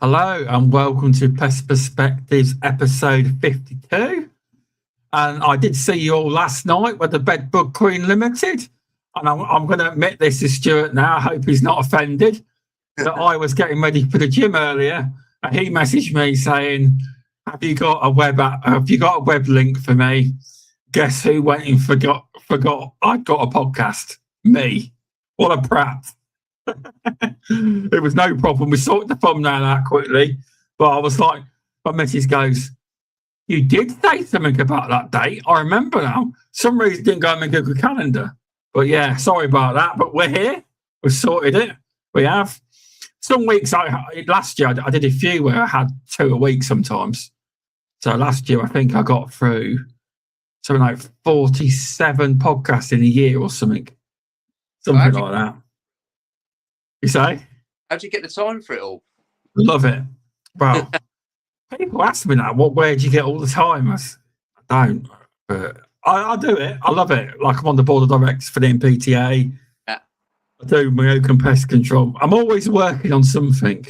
Hello and welcome to Pest Perspectives episode 52. And I did see you all last night with the Bedbug Queen Limited. And I'm going to admit this to Stuart now. I hope he's not offended. That I was getting ready for the gym earlier and he messaged me saying, have you got a web link for me? Guess who went and forgot I'd got a podcast? Me. What a prat. It was no problem. We sorted the thumbnail out quickly, but I was like, my message goes, you did say something about that date. I remember now. Some reason didn't go in my Google Calendar. But yeah, sorry about that. But we're here. We've sorted it. We have. Some weeks, last year, I did a few where I had 2 a week sometimes. So last year, I think I got through something like 47 podcasts in a year or something. Something like that. You say? How'd you get the time for it all? Love it. Well, people ask me that. Where do you get all the time? I don't. But I do it. I love it. Like I'm on the board of directors for the MPTA. Yeah. I do my open pest control. I'm always working on something,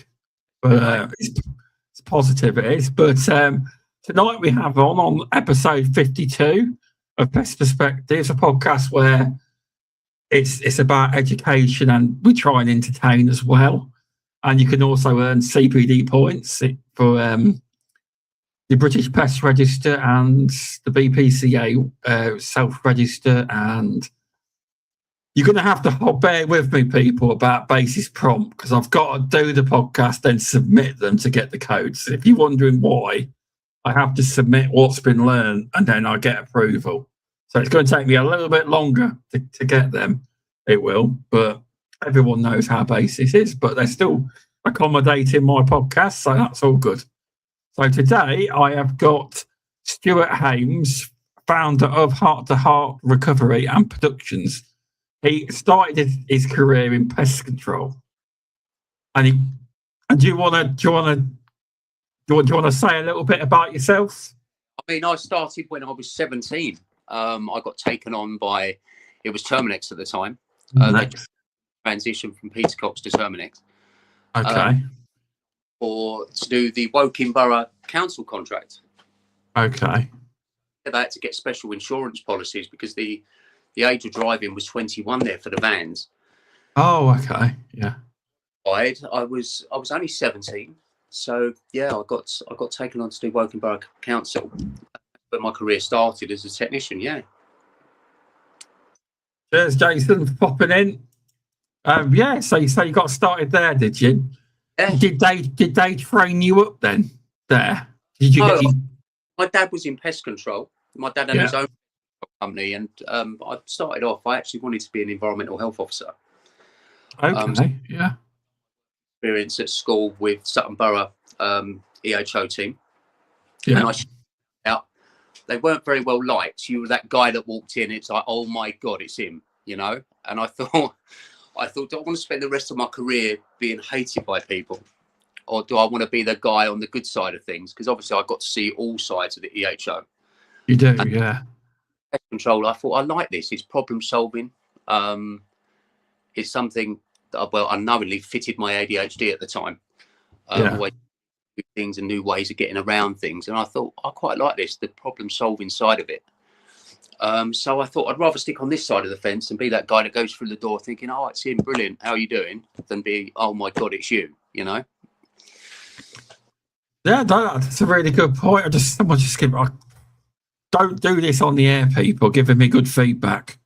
but it's positive. It is. But tonight we have on episode 52 of Pest Perspectives, a podcast where it's about education and we try and entertain as well. And you can also earn CPD points for the British Pest Register and the BPCA self-register. And you're going to have to bear with me, people, about basis prompt because I've got to do the podcast and submit them to get the codes. If you're wondering why, I have to submit what's been learned and then I get approval. So it's going to take me a little bit longer to get them. It will, but everyone knows how basis is, but they're still accommodating my podcast, so that's all good. So today I have got Stuart Haymes, founder of Heart2Heart Recovery and Productions. He started his career in pest control. And do you want to say a little bit about yourself? I mean, I started when I was 17. I got taken on by, it was Terminex at the time. They transitioned from Peter Cox to Terminex. Okay. To do the Woking Borough Council contract. Okay. They had to get special insurance policies because the age of driving was 21 there for the vans. Oh, okay. Yeah. I was only 17. So yeah, I got taken on to do Woking Borough Council. But my career started as a technician, yeah. Cheers, Jason, for popping in. Yeah, so you got started there, did you? Yeah. Did they train you up then? There? Did you? My dad was in pest control. My dad had his own company, and I started off. I actually wanted to be an environmental health officer. Okay. Yeah. Experience at school with Sutton Borough EHO team. Yeah. And they weren't very well liked. You were that guy that walked in. It's like, oh my God, it's him, you know. And I thought, do I want to spend the rest of my career being hated by people, or do I want to be the guy on the good side of things? Because obviously I got to see all sides of the EHO. You do, yeah. Pest control. I thought I like this. It's problem solving. It's something that unknowingly fitted my ADHD at the time. Always things and new ways of getting around things, and I thought I quite like this, the problem solving side of it. So I thought I'd rather stick on this side of the fence and be that guy that goes through the door thinking, oh, it's him, brilliant, how are you doing, than be, oh my God, it's you, you know. Yeah, that's a really good point. Don't do this on the air, people, giving me good feedback.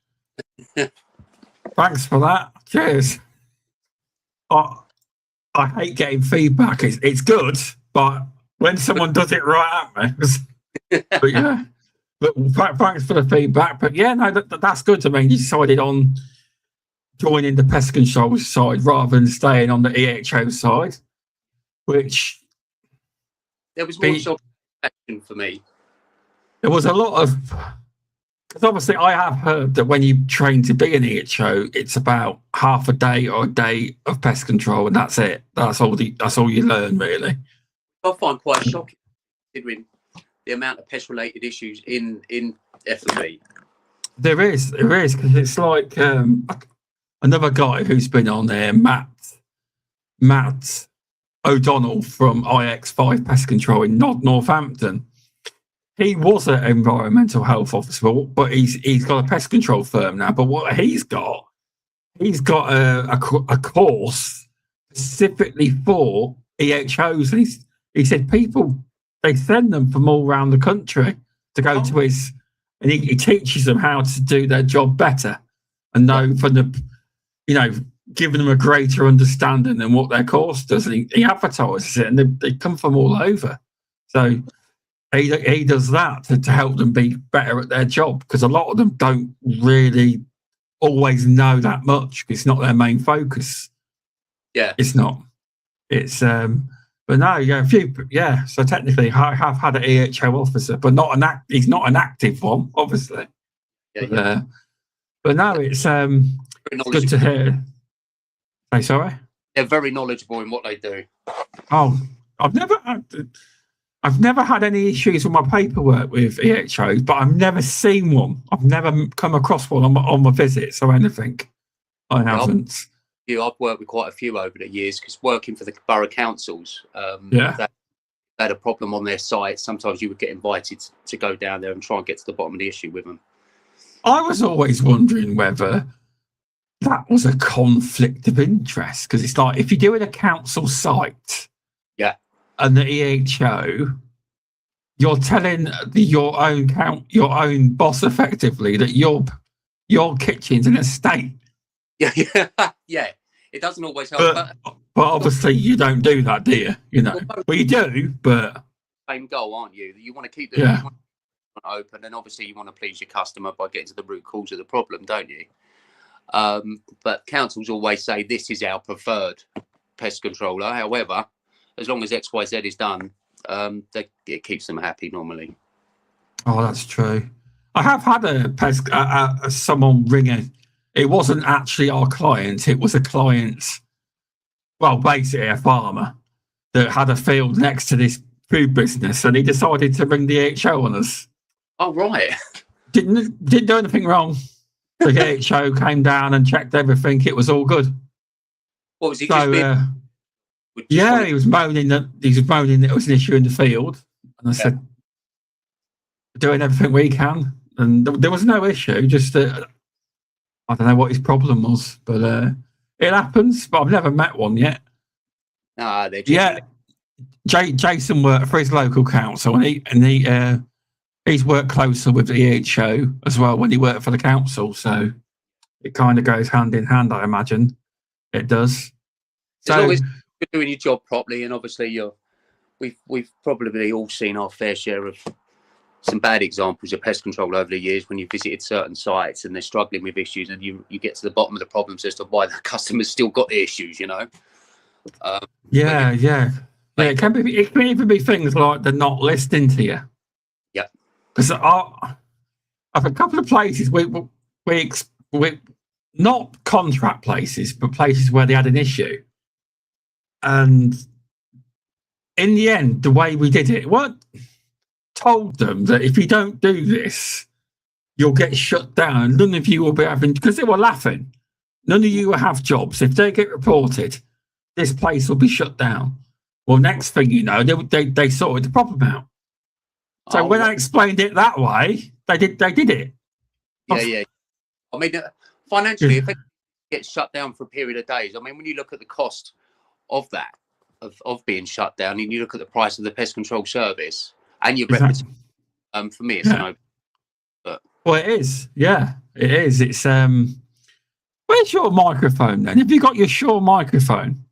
Thanks for that. Cheers. I hate getting feedback. It's good, but when someone does it right at me, but yeah. But thanks for the feedback. But yeah, no, that's good. I mean, you decided on joining the pest control side rather than staying on the EHO side, which there was more sort of action for me. There was a lot of, because obviously I have heard that when you train to be an EHO, it's about half a day or a day of pest control, and that's it. That's all you learn, really. I find quite shocking considering the amount of pest-related issues in F&B. There is, because it's like another guy who's been on there, Matt O'Donnell from IX5 Pest Control in Northampton. He was an environmental health officer, but he's got a pest control firm now. But what he's got a course specifically for EHOs. And he said they send them from all around the country to go to his, and he teaches them how to do their job better and know from giving them a greater understanding than what their course does. And he advertises it, and they come from all over. So he does that to help them be better at their job, because a lot of them don't really always know that much. It's not their main focus. Yeah, it's not. It's but no, yeah. So technically, I have had an EHO officer, but he's not an active one, obviously. Yeah. But no, it's good to hear. Hey, sorry. They're very knowledgeable in what they do. Oh, I've never had any issues with my paperwork with EHOs, but I've never seen one. I've never come across one on my visits or anything. I haven't. I've worked with quite a few over the years, because working for the borough councils, they had a problem on their site. Sometimes you would get invited to go down there and try and get to the bottom of the issue with them. I was always wondering whether that was a conflict of interest, because it's like if you're doing a council site, and the EHO, you're telling your own boss effectively that your kitchen's in a state. Yeah. It doesn't always help. But obviously you don't do that, do you? Well, you do, but same goal, aren't you? You want to keep the open, and obviously you want to please your customer by getting to the root cause of the problem, don't you? But councils always say this is our preferred pest controller. However, as long as XYZ is done, it keeps them happy normally. Oh, that's true. I have had someone ringing. It wasn't actually our client. It was a client's, well, basically a farmer that had a field next to this food business, and he decided to ring the HO on us. Oh, right. Didn't do anything wrong. The HO came down and checked everything. It was all good. What was he he was moaning that it was an issue in the field, and I said, doing everything we can, and there was no issue. Just I don't know what his problem was, but it happens. But I've never met one yet. Jason worked for his local council, and he's worked closer with the EHO as well when he worked for the council. So it kind of goes hand in hand, I imagine. It does. As long as you're doing your job properly, and obviously we've probably all seen our fair share of some bad examples of pest control over the years when you visited certain sites and they're struggling with issues, and you get to the bottom of the problems as to why the customers still got the issues, It can even be things like they're not listening to you. Yeah. Because I've a couple of places we not contract places, but places where they had an issue. And in the end, the way we did it, told them that if you don't do this, you'll get shut down. None of you will be having, because they were laughing, none of you will have jobs. If they get reported, this place will be shut down. Well, next thing you know, they sorted the problem out. So when I explained it that way, they did it. Yeah. I mean, financially, if it gets shut down for a period of days, I mean, when you look at the cost of that, of being shut down, and you look at the price of the pest control service and your reputation, for me, it's no. But well, it is. Yeah, it is. It's where's your microphone then? Have you got your Shaun microphone?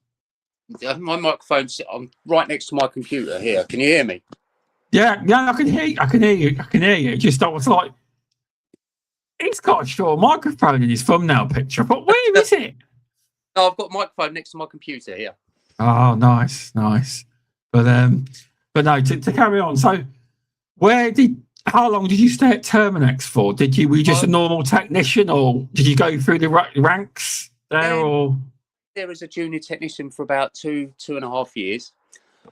My microphone's right next to my computer here. Can you hear me? Yeah, I can hear you. Just I was like, he's got a Shaun microphone in his thumbnail picture, but where is it? No, I've got a microphone next to my computer here. Oh, nice. But no, to carry on. So, how long did you stay at Terminex for? Were you just a normal technician, or did you go through the ranks there? Or there as a junior technician for about 2.5 years.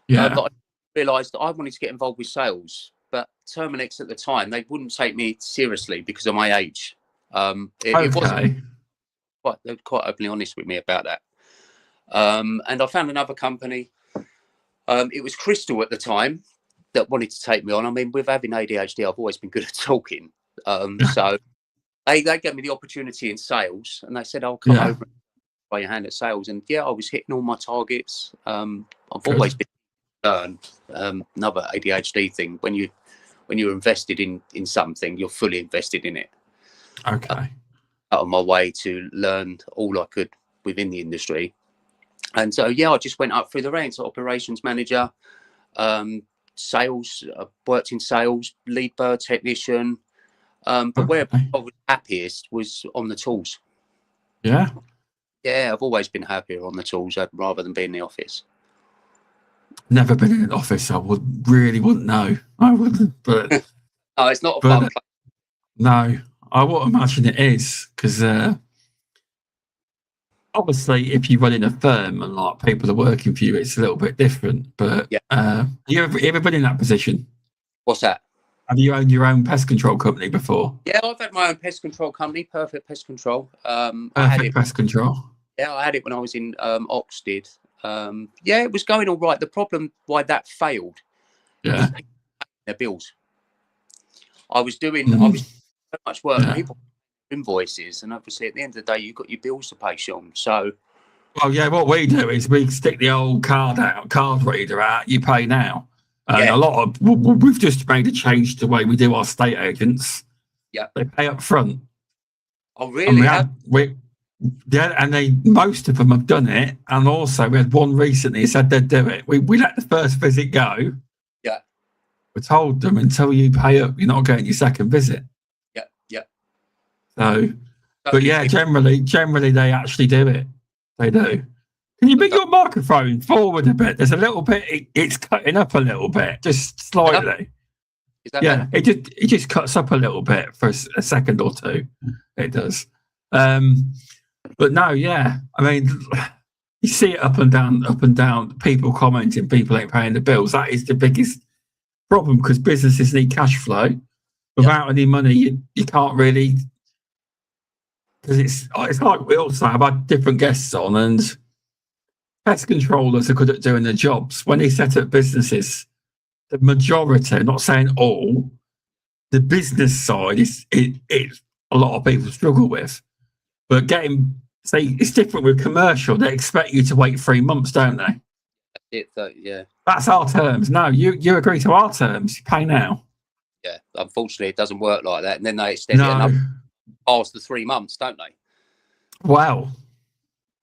Yeah. But I realised that I wanted to get involved with sales, but Terminex at the time, they wouldn't take me seriously because of my age. It wasn't they're quite openly honest with me about that. And I found another company It was Crystal at the time that wanted to take me on. I mean, with having ADHD, I've always been good at talking. So they gave me the opportunity in sales, and they said, "I'll come over and try your hand at sales." And I was hitting all my targets. I've always been learned. Another ADHD thing: when you're invested in something, you're fully invested in it. Okay. Out of my way to learn all I could within the industry. And so, I just went up through the ranks, operations manager, sales, worked in sales, lead bird technician. But where I was happiest was on the tools. Yeah. Yeah, I've always been happier on the tools rather than being in the office. Never been in an office. I wouldn't know. I wouldn't, but no, it's not a fun place. No, I would imagine it is, because obviously, if you run in a firm and like people are working for you, it's a little bit different. But you ever been in that position? What's that? Have you owned your own pest control company before? Yeah, I've had my own pest control company, Perfect Pest Control. Pest Control. Yeah, I had it when I was in Oxted. It was going all right. The problem why that failed was their bills. I was doing so much work, people invoices, and obviously at the end of the day, you've got your bills to pay, Shaun. So, what we do is we stick the old card reader out. You pay now. And we've just made a change to the way we do our estate agents. Yeah, they pay up front. Oh, really? And most of them have done it. And also, we had one recently who said they'd do it. We let the first visit go. Yeah. We told them, until you pay up, you're not getting your second visit. Yeah. So, but generally they actually do it. They do. Can you bring your microphone forward a bit? There's a little bit. It's cutting up a little bit, just slightly. Is that better? It just cuts up a little bit for a second or two. It does. But no, I mean, you see it up and down. People commenting, people ain't paying the bills. That is the biggest problem, because businesses need cash flow. Without any money, you can't really. Because it's like we also have had different guests on, and pest controllers are good at doing their jobs. When they set up businesses, the majority, not saying all, the business side is a lot of people struggle with. But it's different with commercial. They expect you to wait 3 months, don't they? That's our terms. No, you agree to our terms. You pay now. Yeah, unfortunately, it doesn't work like that. And then they extend it enough past the 3 months, don't they? Well,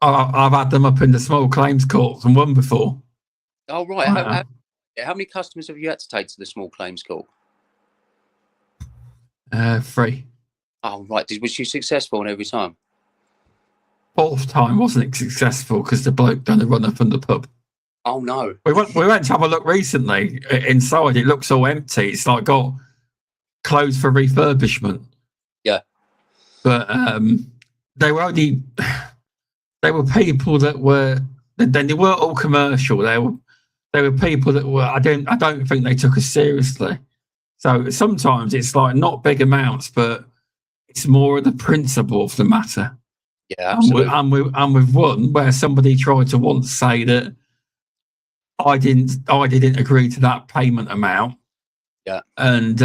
I've had them up in the small claims courts and won before. Oh, right. How many customers have you had to take to the small claims court? 3. Oh, right. Was you successful every time? 4th time wasn't successful because the bloke done a run up from the pub. Oh, no. We went to have a look recently. Inside, it looks all empty. It's like got closed for refurbishment. Yeah. But they were people that were. Then they weren't all commercial. They were people that were. I don't think they took us seriously. So sometimes it's like not big amounts, but it's more of the principle of the matter. Yeah, absolutely. And we've won where somebody tried to once say that I didn't agree to that payment amount. Yeah. And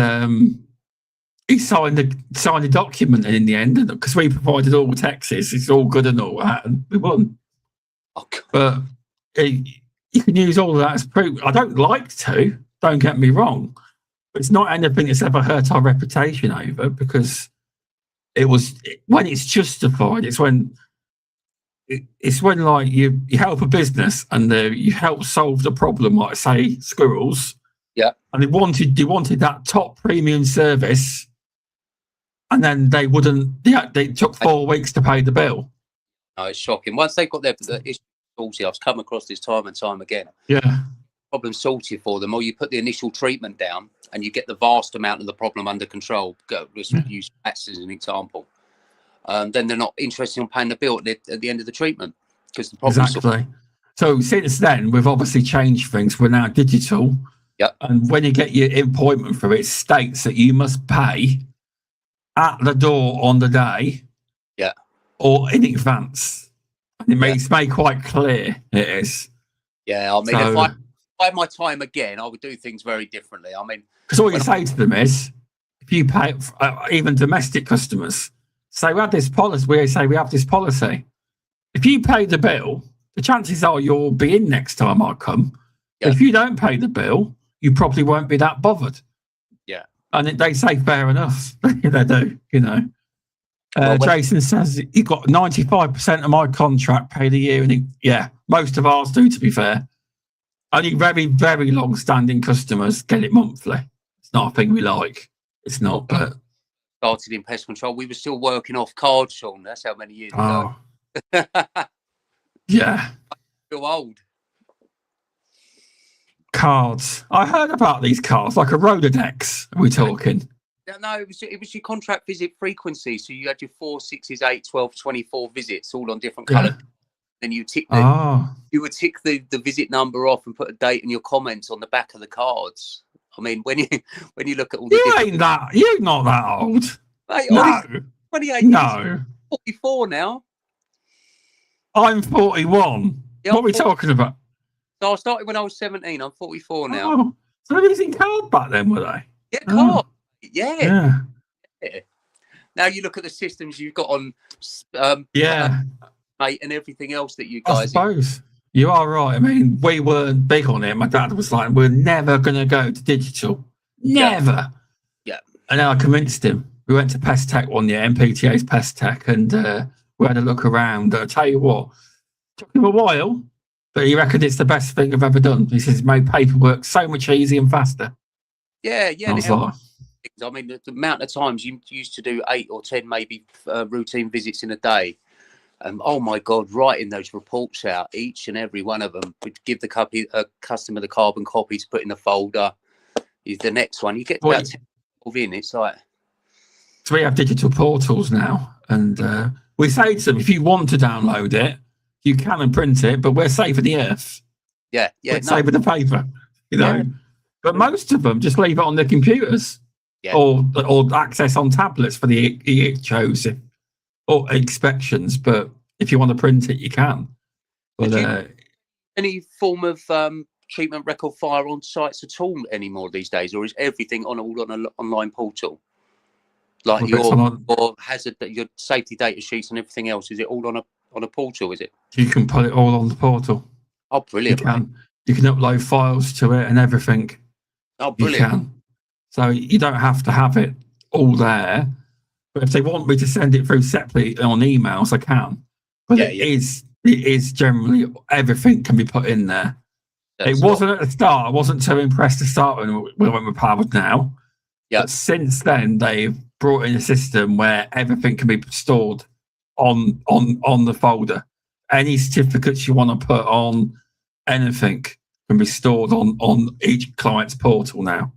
he signed a document in the end, because we provided all the taxes. It's all good and all that, and we won. Okay. But you can use all of that as proof. I don't like to. Don't get me wrong, but it's not anything that's ever hurt our reputation over, because when it's justified. It's when like you help a business and you help solve the problem, like say squirrels. Yeah. And they wanted that top premium service, and then they wouldn't. They took 4 weeks to pay the bill. No, it's shocking. Once they got their issue sorted, I've come across this time and time again. Yeah. Problem sorted for them, or you put the initial treatment down and you get the vast amount of the problem under control. Use bats as an example. Then they're not interested in paying the bill at the end of the treatment, because the problem. Exactly. So since then, we've obviously changed things. We're now digital. Yep. And when you get your appointment for it, states that you must pay at the door on the day. Yeah. Or in advance. And it's made quite clear it is. Yeah, I mean, by my time again, I would do things very differently. I mean, because all you say to them is, if you pay, even domestic customers, say we have this policy. We have this policy. If you pay the bill, the chances are you'll be in next time I come. Yeah. If you don't pay the bill, you probably won't be that bothered. Yeah. And they say fair enough. They do, you know. Well, Jason says he got 95% of my contract paid a year, and most of ours do, to be fair. Only very, very long-standing customers get it monthly. It's not a thing we like. It's not, but... Started in pest control, we were still working off cards, Shaun. That's how many years ago. Yeah. I feel old. Cards. I heard about these cards, like a Rolodex. Are we talking? No, it was your contract visit frequency. So you had your 4, 6, 8, 12, 24 visits, all on different colours. Then you tick you would tick the visit number off and put a date and your comments on the back of the cards. I mean, when you look at all the you're not that old. Mate, no. 28 no. Years, 44 now. I'm 41. Yeah, what are we talking about? So I started when I was 17. I'm 44 now. Oh, so they were using card back then, were they? Yeah, card. Yeah. Now you look at the systems you've got on, mate, and everything else that you guys. I suppose you are right. I mean, we weren't big on it. My dad was like, "We're never going to go to digital, never." Yeah. And then I convinced him. We went to Pest Tech one year, MPTA's Pest Tech, and we had a look around. I'll tell you what, it took him a while, but he reckoned it's the best thing I've ever done. He says it made paperwork so much easier and faster. Yeah. I mean, the amount of times you used to do 8 or 10 maybe routine visits in a day. Oh my God, writing those reports out, each and every one of them, would give the customer the carbon copy to put in the folder. Is the next one. You get about 10 in, it's like... So we have digital portals now, and we say to them, if you want to download it, you can and print it, but we're saving the earth. Yeah. Saving the paper, you know. Yeah. But most of them just leave it on their computers, or access on tablets for the EHOs or inspections. But if you want to print it, you can. But any form of treatment record file on sites at all anymore these days, or is everything all on an online portal? Like your hazard, your safety data sheets and everything else, is it all on a portal? Is it? You can put it all on the portal. Oh, brilliant! You can upload files to it and everything. Oh, brilliant! You can. So you don't have to have it all there. But if they want me to send it through separately on emails, I can. But it is generally everything can be put in there. It wasn't at the start. I wasn't too impressed to start when we went with Powered Now. Yeah. But since then, they've brought in a system where everything can be stored on the folder. Any certificates you want to put on anything can be stored on each client's portal now.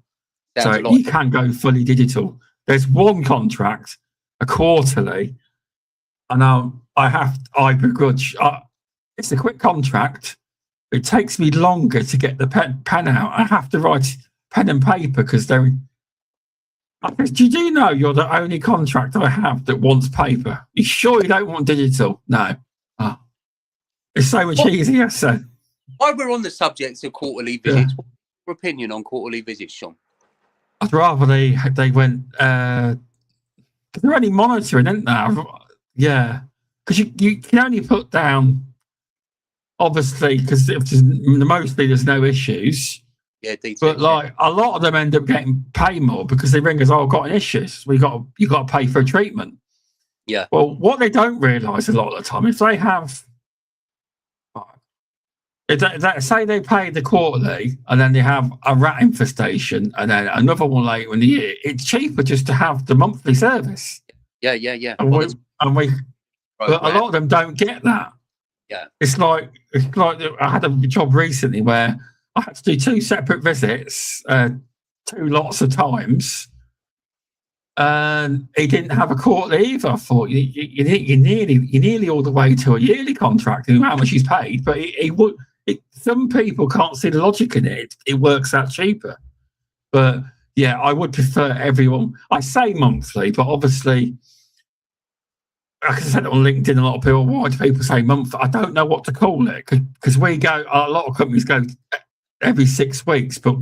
So you can go fully digital. There's one contract, a quarterly, and I begrudge. It's a quick contract. It takes me longer to get the pen out. I have to write pen and paper because they're. Did you know you're the only contract I have that wants paper? You sure you don't want digital? No. It's so much easier. So, while we're on the subject of quarterly visits, what's your opinion on quarterly visits, Shaun? I'd rather they went. They're only monitoring, isn't there? Yeah, because you can only put down. Obviously, because mostly there's no issues. Yeah, details, but like a lot of them end up getting paid more because they ring us. Oh, I've got an issue. You got to pay for a treatment. Yeah. Well, what they don't realise a lot of the time, if they have, say they pay the quarterly and then they have a rat infestation and then another one later in the year, it's cheaper just to have the monthly service. Yeah. But a lot of them don't get that. Yeah. It's like I had a job recently where I had to do 2 separate visits, 2 lots of times, and he didn't have a quarterly either. I thought you're nearly all the way to a yearly contract and how much he's paid, but he would. Some people can't see the logic in it. It works out cheaper, but yeah, I would prefer everyone. I say monthly, but obviously. Like I said on LinkedIn, a lot of people, why do people say month? I don't know what to call it because a lot of companies go every 6 weeks, but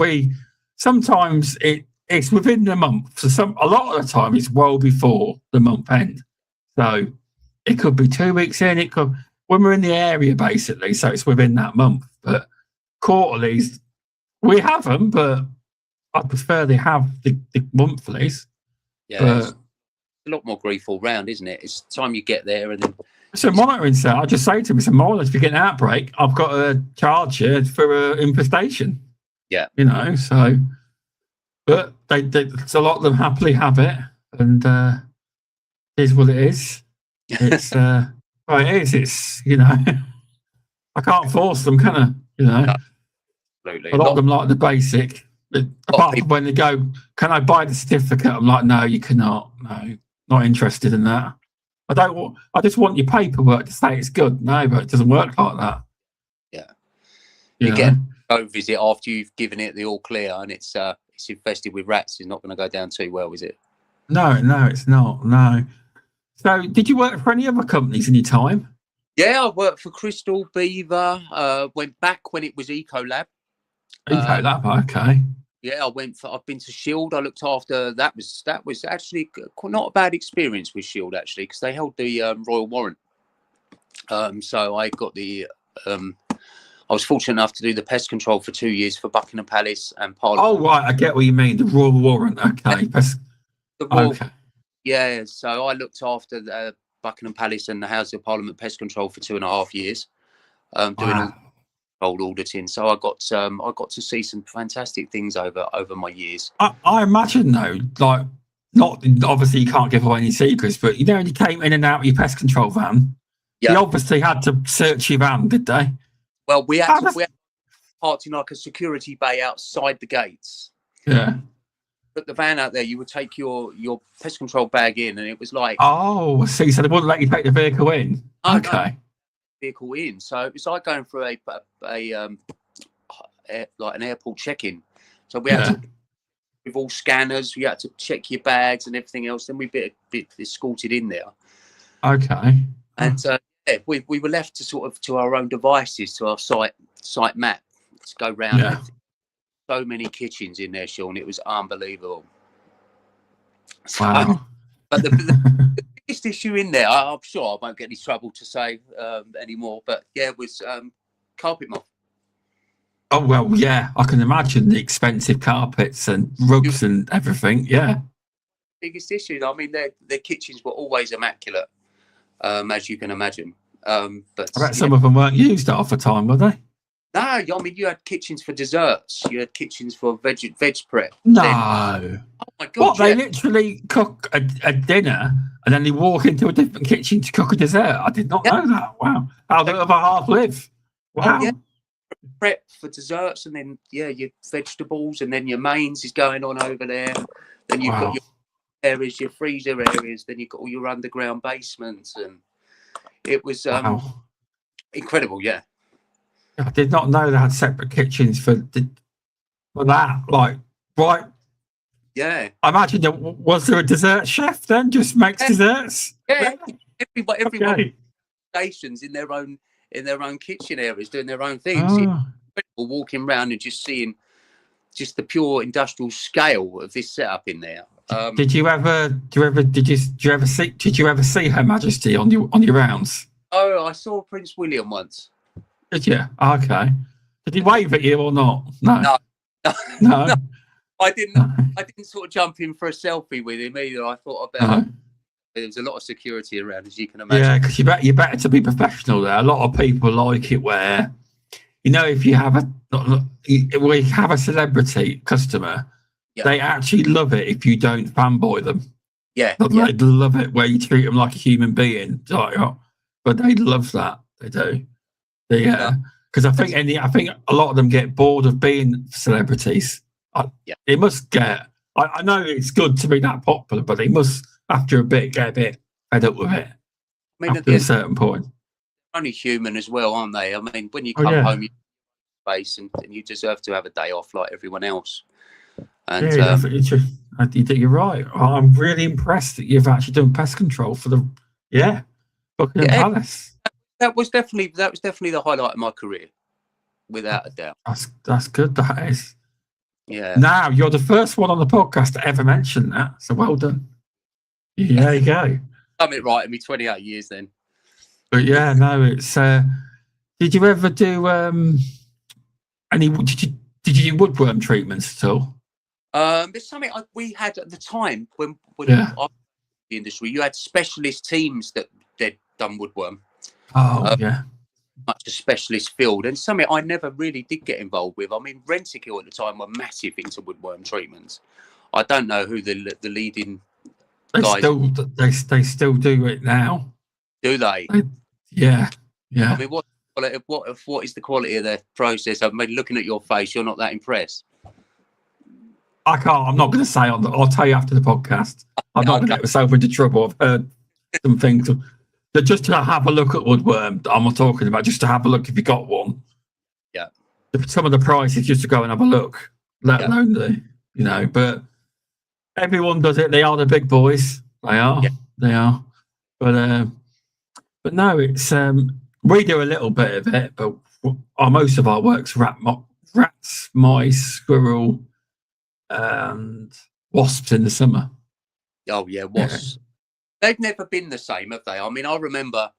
sometimes it's within the month. So a lot of the time it's well before the month end. So it could be 2 weeks in. It could when we're in the area basically. So it's within that month. But quarterlies, we have them, but I prefer they have the monthlies. Yeah, but it's a lot more grief all round, isn't it? It's time you get there and then. It's a monitoring cell. I just say to him, it's a monitor. If you get an outbreak, I've got to charge you for infestation. Yeah. So, but a lot of them happily have it, and it is what it is. It's, well, it is. It's, I can't force them, can I? No, absolutely. A lot of them like the basic. Apart from when they go, can I buy the certificate? I'm like, no, you cannot. No, not interested in that. I just want your paperwork to say it's good. No, but it doesn't work like that. Yeah. You get a go visit after you've given it the all clear and it's infested with rats. It's not going to go down too well, is it? No, it's not. No. So, did you work for any other companies in your time? Yeah, I worked for Crystal, Beaver. Went back when it was Ecolab. Ecolab, okay. Yeah, I've been to Shield. I looked after that. Was actually not a bad experience with Shield actually, because they held the Royal Warrant. So I got I was fortunate enough to do the pest control for 2 years for Buckingham Palace and Parliament. Oh right, I get what you mean. The Royal Warrant, okay. Okay. Yeah, so I looked after the Buckingham Palace and the House of Parliament pest control for 2.5 years, doing all old auditing. So I got to see some fantastic things over my years. I imagine though, like, not obviously you can't give away any secrets, but when you came in and out of your pest control van, you obviously had to search your van, did they? Well, we had parked in like a security bay outside the gates. Yeah. Put the van out there. You would take your pest control bag in, and it was like, oh, see, so they wouldn't let you take the vehicle in. Okay. No, vehicle in. So it was like going through like an airport check-in. So we had to, with all scanners, we had to check your bags and everything else. Then we bit escorted in there. Okay. And we were left to our own devices, to our site map, to go round. Yeah. So many kitchens in there, Shaun. It was unbelievable. Wow. But the biggest issue in there, I'm sure I won't get any trouble to say anymore, but yeah, was carpet moth. Oh, well, yeah, I can imagine the expensive carpets and rugs and everything, yeah. Biggest issue. I mean, their kitchens were always immaculate, as you can imagine. But I bet some of them weren't used half the time, were they? No, I mean, you had kitchens for desserts. You had kitchens for veg prep. No. Oh, my God. What, they literally cook a dinner and then they walk into a different kitchen to cook a dessert? I did not know that. Wow. How the other half live? Wow. Oh, yeah. Prep for desserts, and then, your vegetables, and then your mains is going on over there. Then you've got your areas, your freezer areas. Then you've got all your underground basements. And it was incredible, yeah. I did not know they had separate kitchens for that. Like, right? Yeah. I imagine was there a dessert chef then? Just makes desserts. Yeah. Everybody stations in their own kitchen areas, doing their own things. Incredible, walking around and just seeing just the pure industrial scale of this setup in there. Did you ever see Her Majesty on your rounds? Oh, I saw Prince William once. Did you? Okay. Did he wave at you or not? No. No. I didn't sort of jump in for a selfie with him either. I thought about there was a lot of security around, as you can imagine. Yeah, because you're better to be professional there. A lot of people like it where, if you have a celebrity customer, they actually love it if you don't fanboy them. Yeah. They love it where you treat them like a human being. But they love that. They do. Because I think a lot of them get bored of being celebrities. They must get. I know it's good to be that popular, but they must, after a bit, get a bit fed up with it. I mean, after a certain point, only human as well, aren't they? I mean, when you come home, you face and you deserve to have a day off like everyone else. And you're right. I'm really impressed that you've actually done pest control for the Buckingham Palace. That was definitely the highlight of my career. without a doubt. That's good. That is. Yeah. Now you're the first one on the podcast to ever mention that, so well done. Yeah, there you go. I'm it right in me 28 years then. But yeah, no, it's. Did you ever do any? Did you do woodworm treatments at all? It's something we had at the time when I was in the industry. You had specialist teams that they'd done woodworm. Oh yeah. Much a specialist field, and something I never really did get involved with. I mean, Rentokil at the time were massive into woodworm treatments. I don't know who the leading guys. They still do it now. Do they? Yeah. I mean, what is the quality of their process? I mean, looking at your face, you're not that impressed. I can't. I'm not going to say. I'll tell you after the podcast. I'm not going to get myself into trouble. I've heard some things. But just to have a look at woodworm, I'm not talking about just to have a look if you got one. Yeah. Some of the prices just to go and have a look, let alone but everyone does it. They are the big boys. They are. Yeah. They are. But no, it's we do a little bit of it, but most of our work's rats, mice, squirrel, and wasps in the summer. Oh yeah, wasps. Yeah. They've never been the same, have they? I mean, I remember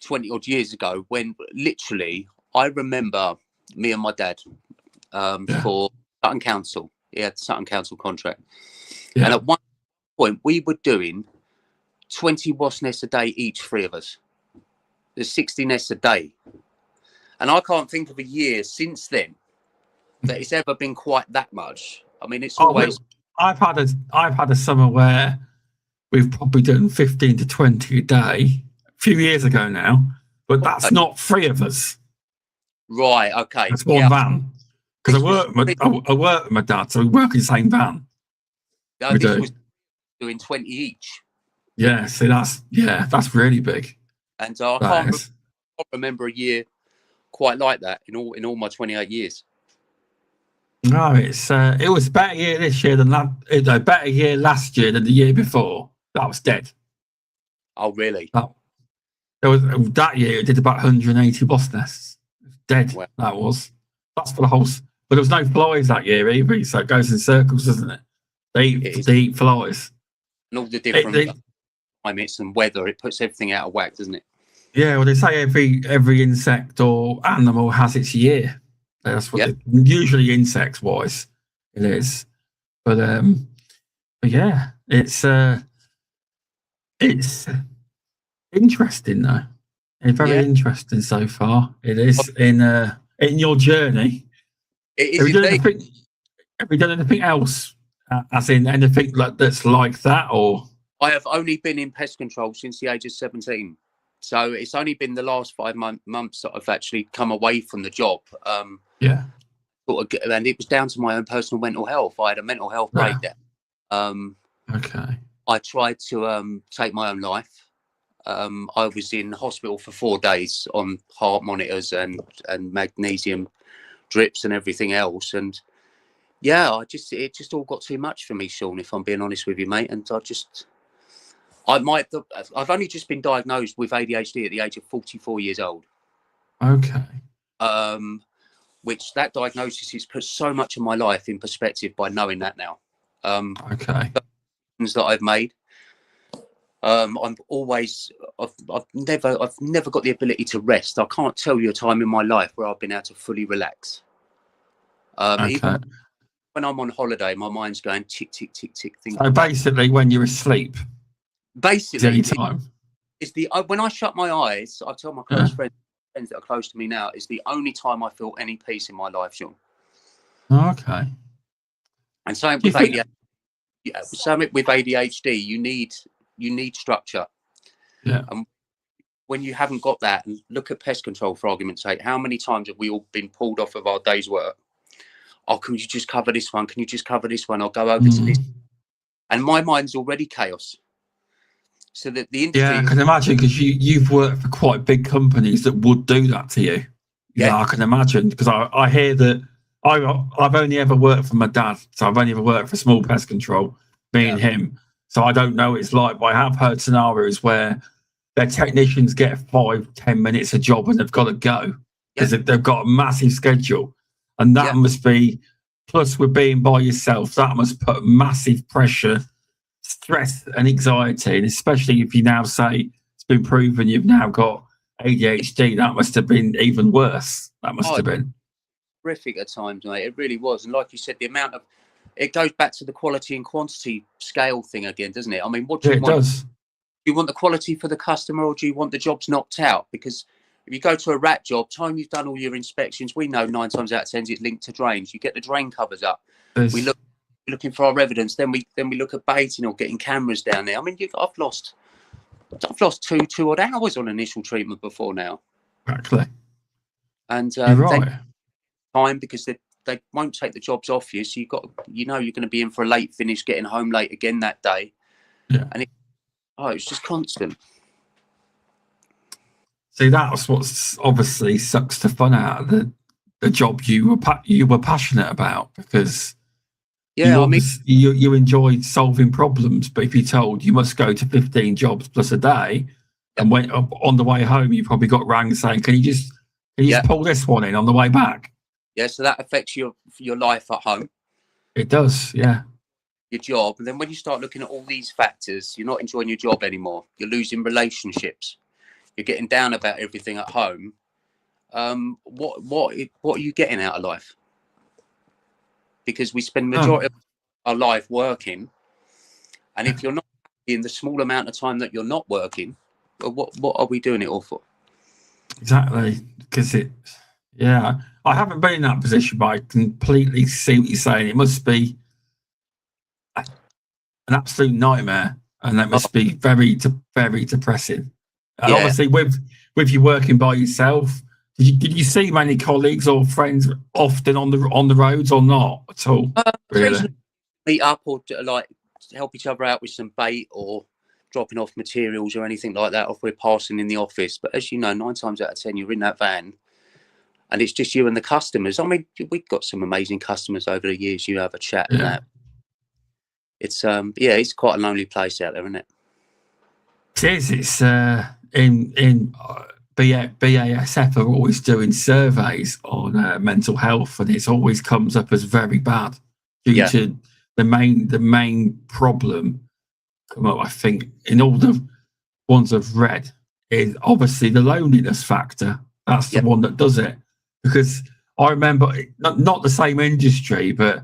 20 odd years ago when literally I remember me and my dad for Sutton Council. He had the Sutton Council contract. Yeah. And at one point we were doing 20 wasp nests a day each, three of us. There's 60 nests a day. And I can't think of a year since then that it's ever been quite that much. I mean, it's always... I've had a summer where we've probably done 15 to 20 a day a few years ago now, but that's not three of us. Right, okay. That's one van. Because I work with my dad, so we work in the same van. No, this was doing 20 each. Yeah, see, that's really big. And I can't remember a year quite like that in all my 28 years. No, it was a better year this year than a better year last year than the year before. That was dead. Oh, really? That year it did about 180 wasp nests. Dead. Wow. That's for the whole. But there was no flies that year either, so it goes in circles, doesn't it? They eat flies. And all the different climates and weather, it puts everything out of whack, doesn't it? Yeah, well, they say every insect or animal has its year. That's what usually insects-wise it is. But yeah, it's interesting though. It's very interesting so far. It is in your journey. It is. Have you done anything else? As in anything that's like that, or? I have only been in pest control since the age of 17. So it's only been the last 5 months that I've actually come away from the job. And it was down to my own personal mental health. I had a mental health breakdown. Okay. I tried to take my own life. I was in hospital for 4 days on heart monitors and magnesium drips and everything else. And it just all got too much for me, Shaun, if I'm being honest with you, mate. And I've only just been diagnosed with ADHD at the age of 44 years old. Okay. Which that diagnosis has put so much of my life in perspective by knowing that now. Okay. That I've made. I've never got the ability to rest. I can't tell you a time in my life where I've been able to fully relax. Even when I'm on holiday, my mind's going tick, tick, tick, tick. So basically, when you're asleep, basically, any time. It's when I shut my eyes. I tell my close friends that are close to me now, it's the only time I feel any peace in my life, Shaun. Okay. And same with ADHD. Something with ADHD, you need structure. Yeah. And when you haven't got that, and look at pest control for argument's sake, how many times have we all been pulled off of our day's work? Oh, can you just cover this one? Can you just cover this one? I'll go over to this. And my mind's already chaos. So that the industry... Yeah, I can imagine, because you've worked for quite big companies that would do that to you. Yeah, I can imagine, because I hear that I've only ever worked for my dad, so I've only ever worked for small pest control, me and him. So I don't know what it's like, but I have heard scenarios where their technicians get 5-10 minutes a job and they've got to go. because they've got a massive schedule, and that must be, plus with being by yourself, that must put massive pressure, stress and anxiety, and especially if you now say it's been proven you've now got ADHD, that must have been even worse. That must have been horrific at times, mate. It really was. And like you said, the amount of, it goes back to the quality and quantity scale thing again, doesn't it? I mean, what do you want? Does. Do you want the quality for the customer, or do you want the jobs knocked out? Because if you go to a rat job, time you've done all your inspections, we know 9 times out of 10 it's linked to drains. You get the drain covers up. We're looking for our evidence. Then we look at baiting or getting cameras down there. I mean, I've lost two odd hours on initial treatment before now. Exactly. And you're right. Time, because they won't take the jobs off you, so you're going to be in for a late finish, getting home late again that day. Yeah. And it's just constant. See, that's what's obviously sucks the fun out of the job you were passionate about, because you enjoyed solving problems. But if you're told you must go to 15 jobs plus a day, and went up on the way home, you probably got rang saying, "Can you just pull this one in on the way back?" Yeah, so that affects your life at home. It does, yeah. Your job, and then when you start looking at all these factors, you're not enjoying your job anymore. You're losing relationships. You're getting down about everything at home. What are you getting out of life? Because we spend the majority of our life working, and if you're not in the small amount of time that you're not working, well, what are we doing it all for? Exactly, because I haven't been in that position, but I completely see what you're saying. It must be an absolute nightmare, and that must be very, very depressing. And obviously, with you working by yourself, did you see many colleagues or friends often on the roads, or not at all? Really? Meet up or like help each other out with some bait or dropping off materials or anything like that, or if we're passing in the office. But as you know, 9 times out of 10, you're in that van, and it's just you and the customers. I mean, we've got some amazing customers over the years. You have a chat and that. It's it's quite a lonely place out there, isn't it? It is. It's in BASF are always doing surveys on mental health, and it always comes up as very bad due to the main problem. Come up, I think, in all the ones I've read, is obviously the loneliness factor. That's the one that does it. Because I remember, not the same industry, but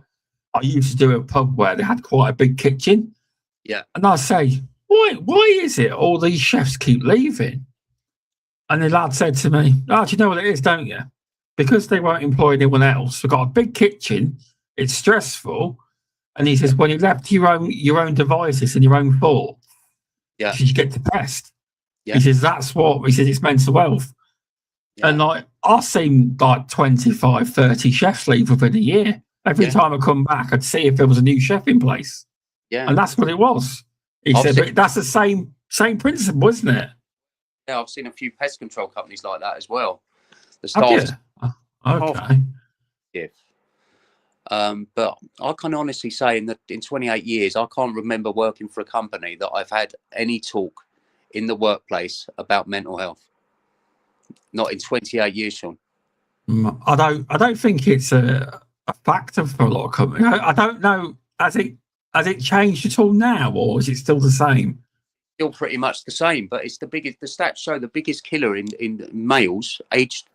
I used to do a pub where they had quite a big kitchen. Yeah. And I say, why is it all these chefs keep leaving? And the lad said to me, "Oh, do you know what it is, don't you? Because they won't employ anyone else. We've got a big kitchen. It's stressful." And he says, when you left your own devices and your own thoughts, you get depressed. Yeah. He says, that's what, he says, it's mental health. Yeah. And like, I've seen like 25, 30 chefs leave within a year. Every time I come back, I'd see if there was a new chef in place. Yeah. And that's what it was. He said, but that's the same principle, isn't it? Yeah, I've seen a few pest control companies like that as well. The staff. Okay. But I can honestly say in 28 years, I can't remember working for a company that I've had any talk in the workplace about mental health. Not in 28 years, Shaun. I don't think it's a factor for a lot of companies. I don't know. Has it changed at all now, or is it still the same? Still pretty much the same, but it's the biggest. The stats show the biggest killer in males aged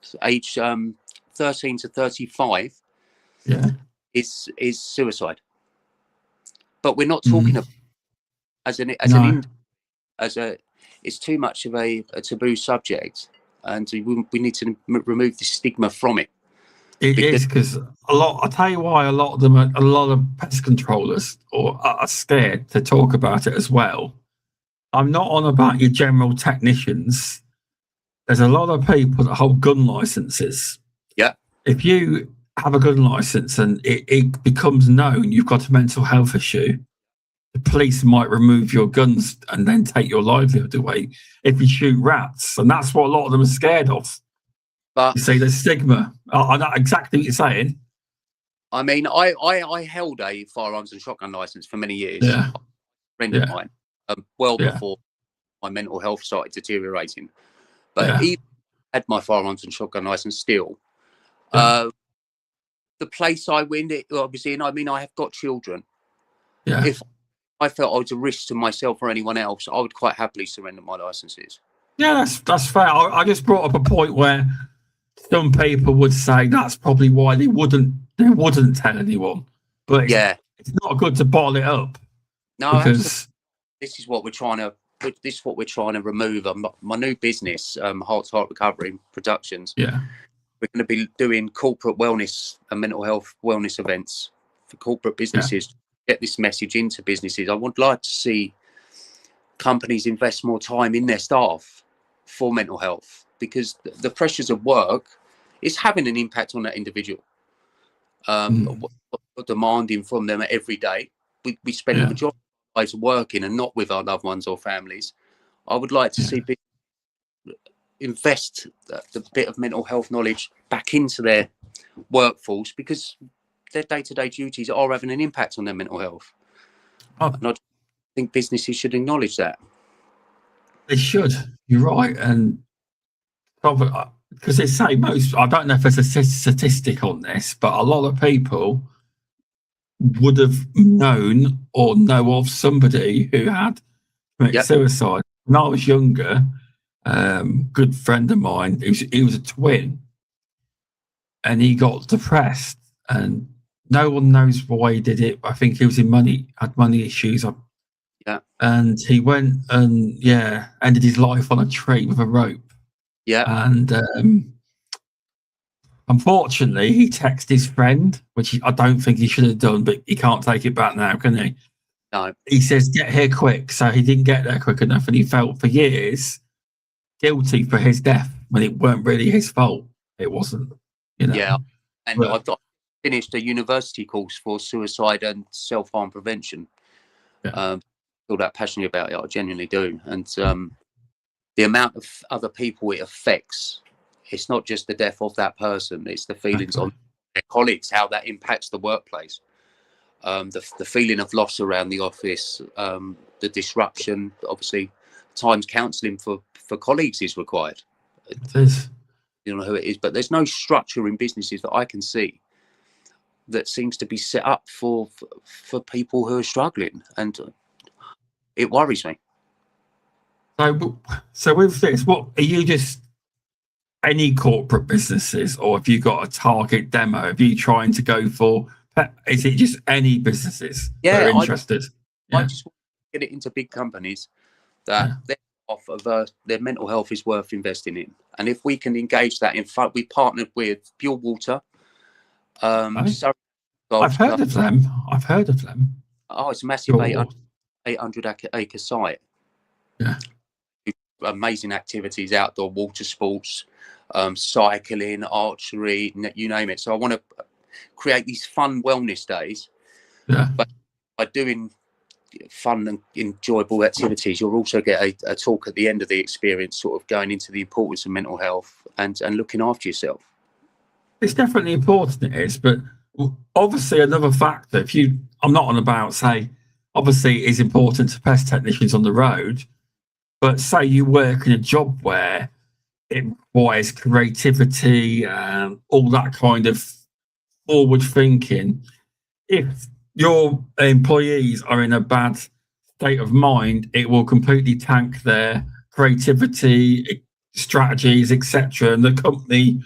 13 to 35. Yeah. Is suicide, but we're not talking about it's too much of a taboo subject, and we need to remove the stigma from it. It is, because I'll tell you why a lot of pest controllers are scared to talk about it as well. I'm not on about your general technicians. There's a lot of people that hold gun licenses. Yeah. If you have a gun license and it becomes known you've got a mental health issue, the police might remove your guns and then take your livelihood away if you shoot rats. And that's what a lot of them are scared of. But you see the stigma. I know exactly what you're saying. I mean, I held a firearms and shotgun license for many years. Yeah. A friend of mine, before my mental health started deteriorating. But even had my firearms and shotgun license still. Yeah. The place I win it, obviously, and I mean, I have got children. Yeah. If I felt I was a risk to myself or anyone else, I would quite happily surrender my licenses. Yeah, that's fair. I just brought up a point where some people would say that's probably why they wouldn't tell anyone. But it's not good to bottle it up. No, because this is what we're trying to remove. My new business, Heart2Heart Recovery Productions. Yeah. We're going to be doing corporate wellness and mental health wellness events for corporate businesses. Get this message into businesses. I would like to see companies invest more time in their staff for mental health, because the pressures of work is having an impact on that individual. What we're demanding from them every day. We spend the majority of our lives working and not with our loved ones or families. I would like to see people invest the bit of mental health knowledge back into their workforce, because their day-to-day duties are having an impact on their mental health. And I think businesses should acknowledge that. They should. You're right. And probably because they say I don't know if there's a statistic on this, but a lot of people would have known or know of somebody who had committed suicide. When I was younger, good friend of mine, he was a twin, and he got depressed, and no one knows why he did it. I think he was had money issues. And he went and ended his life on a tree with a rope. And unfortunately, he texted his friend, which I don't think he should have done, but he can't take it back now, can he? No. He says, "Get here quick." So he didn't get there quick enough, and he felt for years guilty for his death when it weren't really his fault. It wasn't, Yeah. And I've finished a university course for suicide and self-harm prevention. Feel that passionate about it. I genuinely do. And the amount of other people it affects, it's not just the death of that person, it's the feelings on their colleagues, how that impacts the workplace, the feeling of loss around the office, the disruption. Obviously, times counselling for colleagues is required. It is. You know who it is, but there's no structure in businesses that I can see that seems to be set up for people who are struggling, and it worries me. So with this, what are you just any corporate businesses, or have you got a target demo? Are you trying to go for? Is it just any businesses that are interested? I just want to get it into big companies that their off of their mental health is worth investing in, and if we can engage that, in fact, we partnered with Pure Water. I've heard of them. Oh, it's a massive 800-acre site. Yeah. Amazing activities, outdoor water sports, cycling, archery, you name it. So I want to create these fun wellness days. But by doing fun and enjoyable activities, you'll also get a talk at the end of the experience, sort of going into the importance of mental health and looking after yourself. It's definitely important, it is, but obviously another factor, I'm not on about, say, obviously it is important to pest technicians on the road, but say you work in a job where it requires creativity and all that kind of forward thinking. If your employees are in a bad state of mind, it will completely tank their creativity, strategies, etc., and the company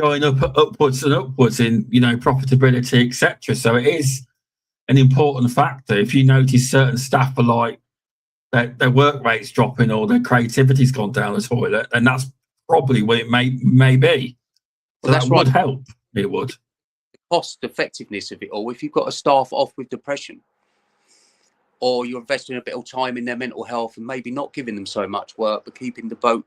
going upwards and upwards in profitability, etc. So it is an important factor. If you notice certain staff are like their work rate's dropping or their creativity's gone down the toilet, then that's probably what it may be. So that would help. It would. The cost effectiveness of it all. If you've got a staff off with depression, or you're investing a bit of time in their mental health and maybe not giving them so much work, but keeping the boat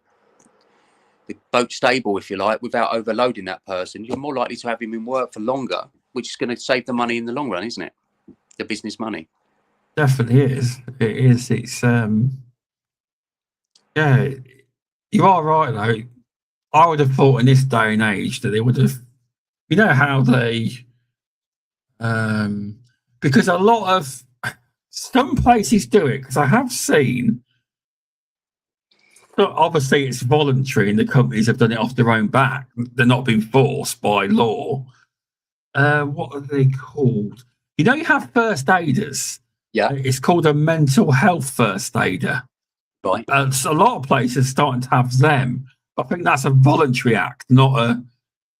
stable, if you like, without overloading that person, you're more likely to have him in work for longer, which is going to save the money in the long run, isn't it? The business money. Definitely is. It is. It's you are right though. I would have thought in this day and age that they would have, how they, because a lot of some places do it. Because I have seen obviously it's voluntary, and the companies have done it off their own back. They're not being forced by law. What are they called? You know, you have first aiders. Yeah. It's called a mental health first aider. Right. So a lot of places are starting to have them. I think that's a voluntary act, not a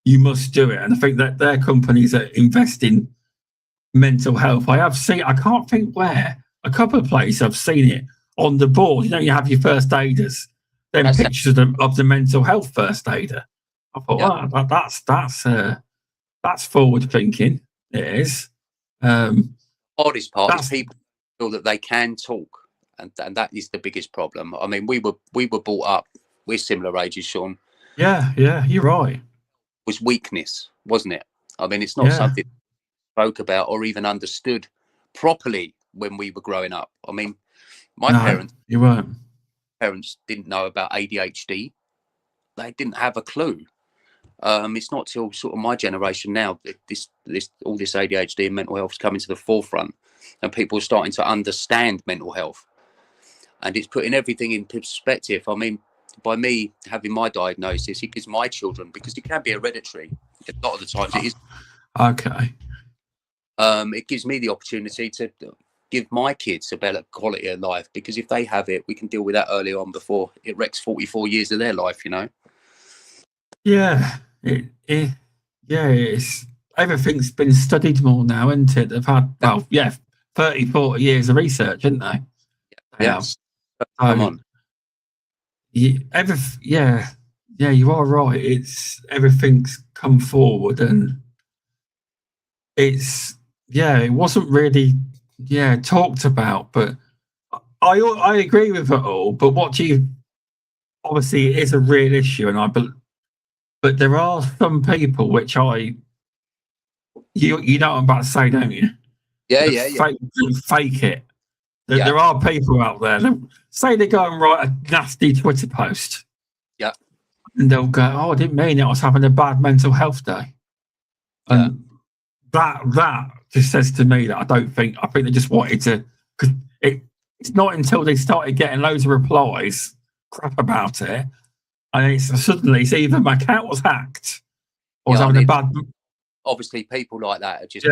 you must do it. And I think that their companies are investing mental health. I have seen, I can't think where, a couple of places I've seen it on the board. You know, you have your first aiders, then That's pictures of the mental health first aider. I thought, wow, that's forward thinking. It is. Hardest part is people feel that they can talk, and that is the biggest problem. I mean, we were brought up, we're similar ages, Shaun. Yeah, you're right. Was weakness, wasn't it? I mean, it's not something we spoke about or even understood properly when we were growing up. I mean, my parents didn't know about ADHD. They didn't have a clue. It's not till sort of my generation now that all this ADHD and mental health is coming to the forefront, and people are starting to understand mental health, and it's putting everything in perspective. I mean, by me having my diagnosis, it gives my children, because it can be hereditary. A lot of the times it is. Okay. It gives me the opportunity to give my kids a better quality of life, because if they have it, we can deal with that early on before it wrecks 44 years of their life, you know? Yeah. It's everything's been studied more now, isn't it? They've had 30, 40 years of research, haven't they? Yes. Come on. You are right. It's everything's come forward, and it wasn't really talked about, but I agree with it all. But obviously it is a real issue, and but there are some people which you know what I'm about to say, don't you? Fake it. There are people out there that say they go and write a nasty Twitter post. Yeah. And they'll go, "Oh, I didn't mean it. I was having a bad mental health day." And that just says to me that I think they just wanted to, because it's not until they started getting loads of replies, crap about it, and suddenly it's either my account was hacked or was having a bad. Obviously, people like that are just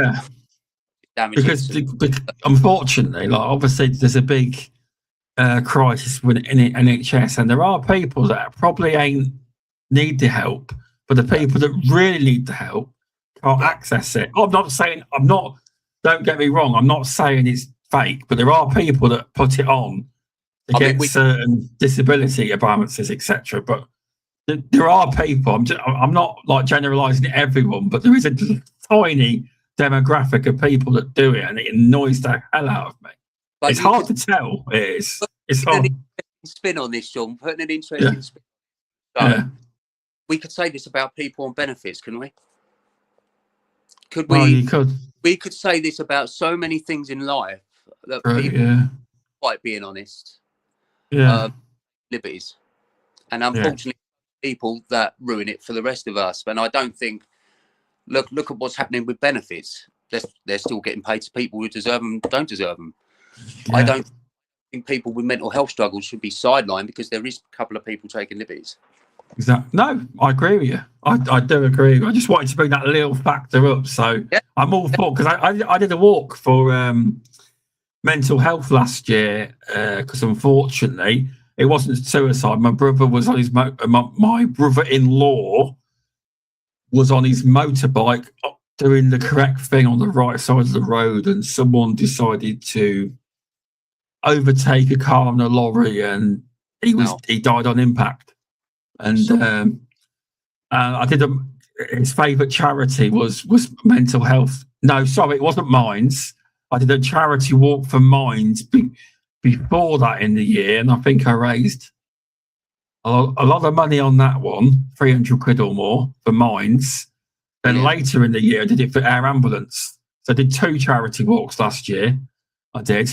because unfortunately, like obviously, there's a big crisis in NHS, and there are people that probably ain't need the help, but the people that really need the help can't access it. Don't get me wrong, I'm not saying it's fake, but there are people that put it on to get certain disability allowances, etc. But there are people, I'm not like generalizing everyone, but there is a tiny demographic of people that do it, and it annoys the hell out of me. But it's hard to tell. It is. It's hard. Spin on this, Shaun. Putting an interesting spin. So, we could say this about people on benefits, couldn't we? Could we? Oh, you could. We could say this about so many things in life that people, quite being honest, liberties, and unfortunately, people that ruin it for the rest of us. And I don't think. Look at what's happening with benefits. They're still getting paid to people who deserve them, don't deserve them. Yeah. I don't think people with mental health struggles should be sidelined, because there is a couple of people taking liberties. Exactly. No, I agree with you. I do agree. I just wanted to bring that little factor up. So I'm all for, because I did a walk for mental health last year, because unfortunately it wasn't suicide. My brother was on his my brother-in-law was on his motorbike doing the correct thing on the right side of the road, and someone decided to overtake a car and a lorry, and he died on impact. And I did his favourite charity was mental health. No, sorry, it wasn't Minds. I did a charity walk for Minds before that in the year, and I think I raised a lot of money on that one, 300 quid or more for Minds. Then later in the year, I did it for Air Ambulance. So I did 2 charity walks last year. I did.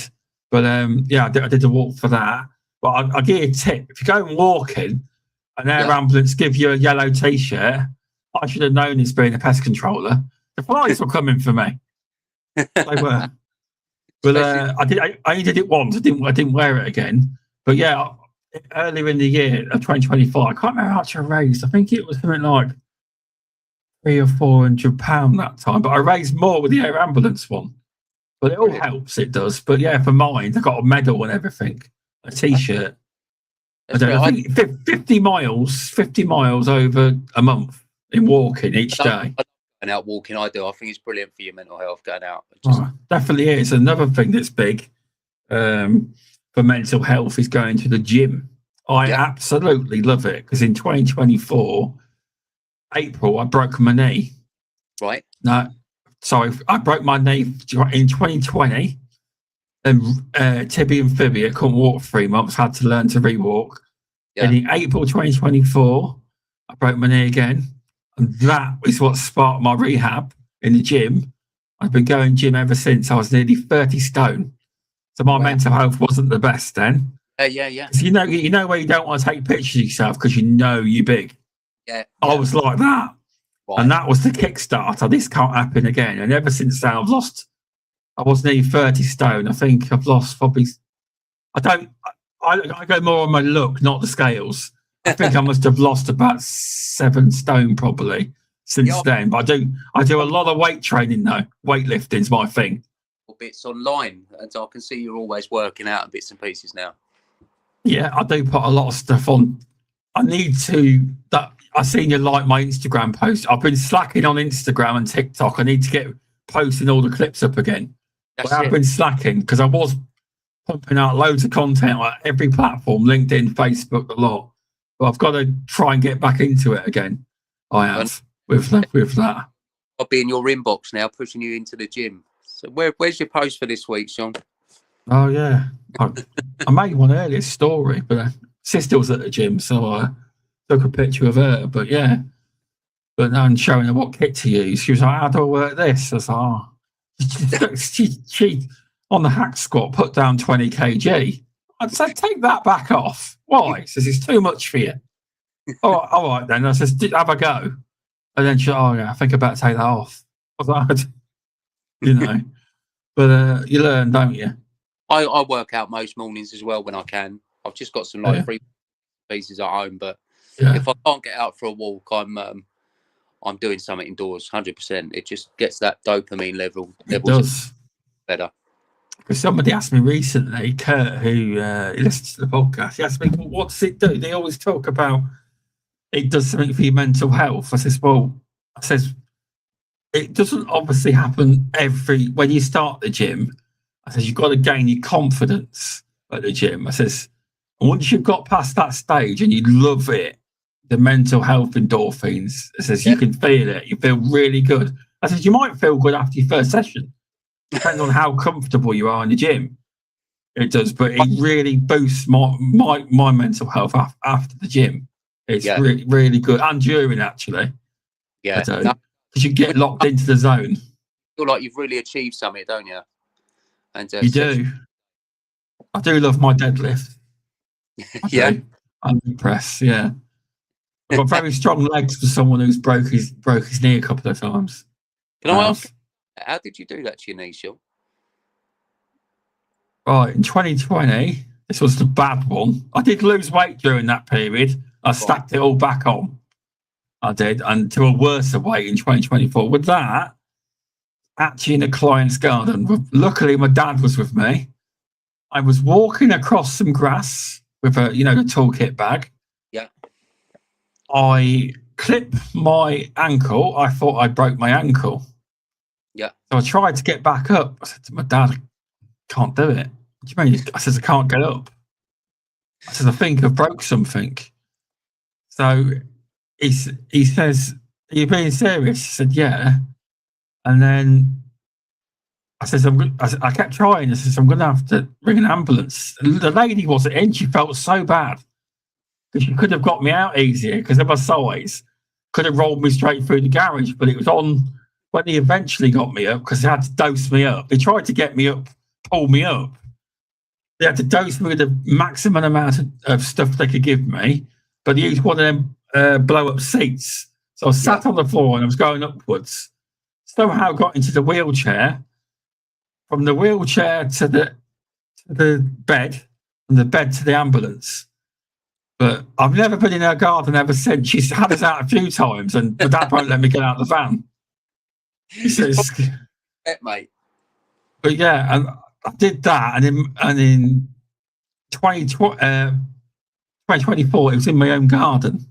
But I did a walk for that. But I'll give you a tip. If you go walking, an Air Ambulance give you a yellow T-shirt, I should have known this being a pest controller. The flies were coming for me. They were. But I only did it once. I didn't wear it again. But earlier in the year of 2024. I can't remember how much I raised. I think it was something like £300 or £400 that time, but I raised more with the air ambulance one. But it all helps, it does. But yeah, for mine, I got a medal and everything, a T-shirt. I think 50 miles over a month in walking each day. And out walking, I do. I think it's brilliant for your mental health going out. Definitely is. Another thing that's big for mental health is going to the gym. I absolutely love it because in 2024, April, I broke my knee. Right. No, sorry, I broke my knee in 2020. And tibia and fibia, couldn't walk for 3 months, had to learn to rewalk. And in April 2024, I broke my knee again. And that is what sparked my rehab in the gym. I've been going gym ever since. I was nearly 30 stone. So my mental health wasn't the best then. Yeah. So you know where you don't want to take pictures of yourself because you know you're big. Yeah. I was like that. Right. And that was the kickstarter. This can't happen again. And ever since then, I was nearly 30 stone. I think I've lost probably. I go more on my look, not the scales. I think I must have lost about 7 stone probably since then. But I do a lot of weight training though. Weightlifting's my thing. Bits online, and so I can see you're always working out bits and pieces now. Yeah, I do put a lot of stuff on. I need to. I seen you like my Instagram post. I've been slacking on Instagram and TikTok. I need to get posting all the clips up again. I've been slacking because I was pumping out loads of content on every platform, LinkedIn, Facebook, a lot. But I've got to try and get back into it again. I have with that. I'll be in your inbox now, pushing you into the gym. So where's your post for this week, Shaun? Oh yeah, I made one earlier story, but sister was at the gym, so I took a picture of her. But yeah, but now I'm showing her what kit to use. She was like, "How do I work this?" I was like, she on the hack squat put down 20 kg. I'd say take that back off. Why? She says it's too much for you. All right then. I says have a go, and then she, I think I better take that off. I was like, you know, but you learn, don't you? I work out most mornings as well when I can. I've just got some free pieces at home, but if I can't get out for a walk, I'm doing something indoors. 100%. It just gets that dopamine level. It does better. Because somebody asked me recently, Kurt, who listens to the podcast, he asked me, well, what does it do? They always talk about it does something for your mental health. I says, it doesn't obviously happen when you start the gym. I says, you've got to gain your confidence at the gym. I says, once you've got past that stage and you love it, the mental health endorphins, I says, you can feel it. You feel really good. I says, you might feel good after your first session. Depends on how comfortable you are in the gym. It does, but it really boosts my mental health after the gym. It's really, really good. And during, actually. Yeah. Because you get locked into the zone. You feel like you've really achieved something, don't you? And you do. I do love my deadlift. I'm impressed. Yeah, I've got very strong legs for someone who's broke his knee a couple of times. Can I ask, how did you do that to your knee, Shaun? Right, in 2020, this was the bad one. I did lose weight during that period. I stacked it all back on. I did, and to a worse weight in 2024. With that, actually in a client's garden. Luckily, my dad was with me. I was walking across some grass with the toolkit bag. Yeah. I clipped my ankle. I thought I broke my ankle. Yeah. So I tried to get back up. I said to my dad, I can't do it. What do you mean? I said, I can't get up. I said, I think I've broke something. So he says, are you being serious? I said, yeah. And then I kept trying. I said, I'm going to have to ring an ambulance. The lady wasn't in. She felt so bad because she could have got me out easier because of my size. Could have rolled me straight through the garage, but it was on when he eventually got me up because they had to dose me up. They tried to get me up, pull me up. They had to dose me with the maximum amount of stuff they could give me, but they used one of them blow-up seats. So I sat on the floor and I was going upwards. Somehow got into the wheelchair. From the wheelchair to the bed, from the bed to the ambulance. But I've never been in her garden ever since. She's had us out a few times, and my dad won't let me get out of the van. He says, mate. but yeah, and I did that, and in 2024, it was in my own garden.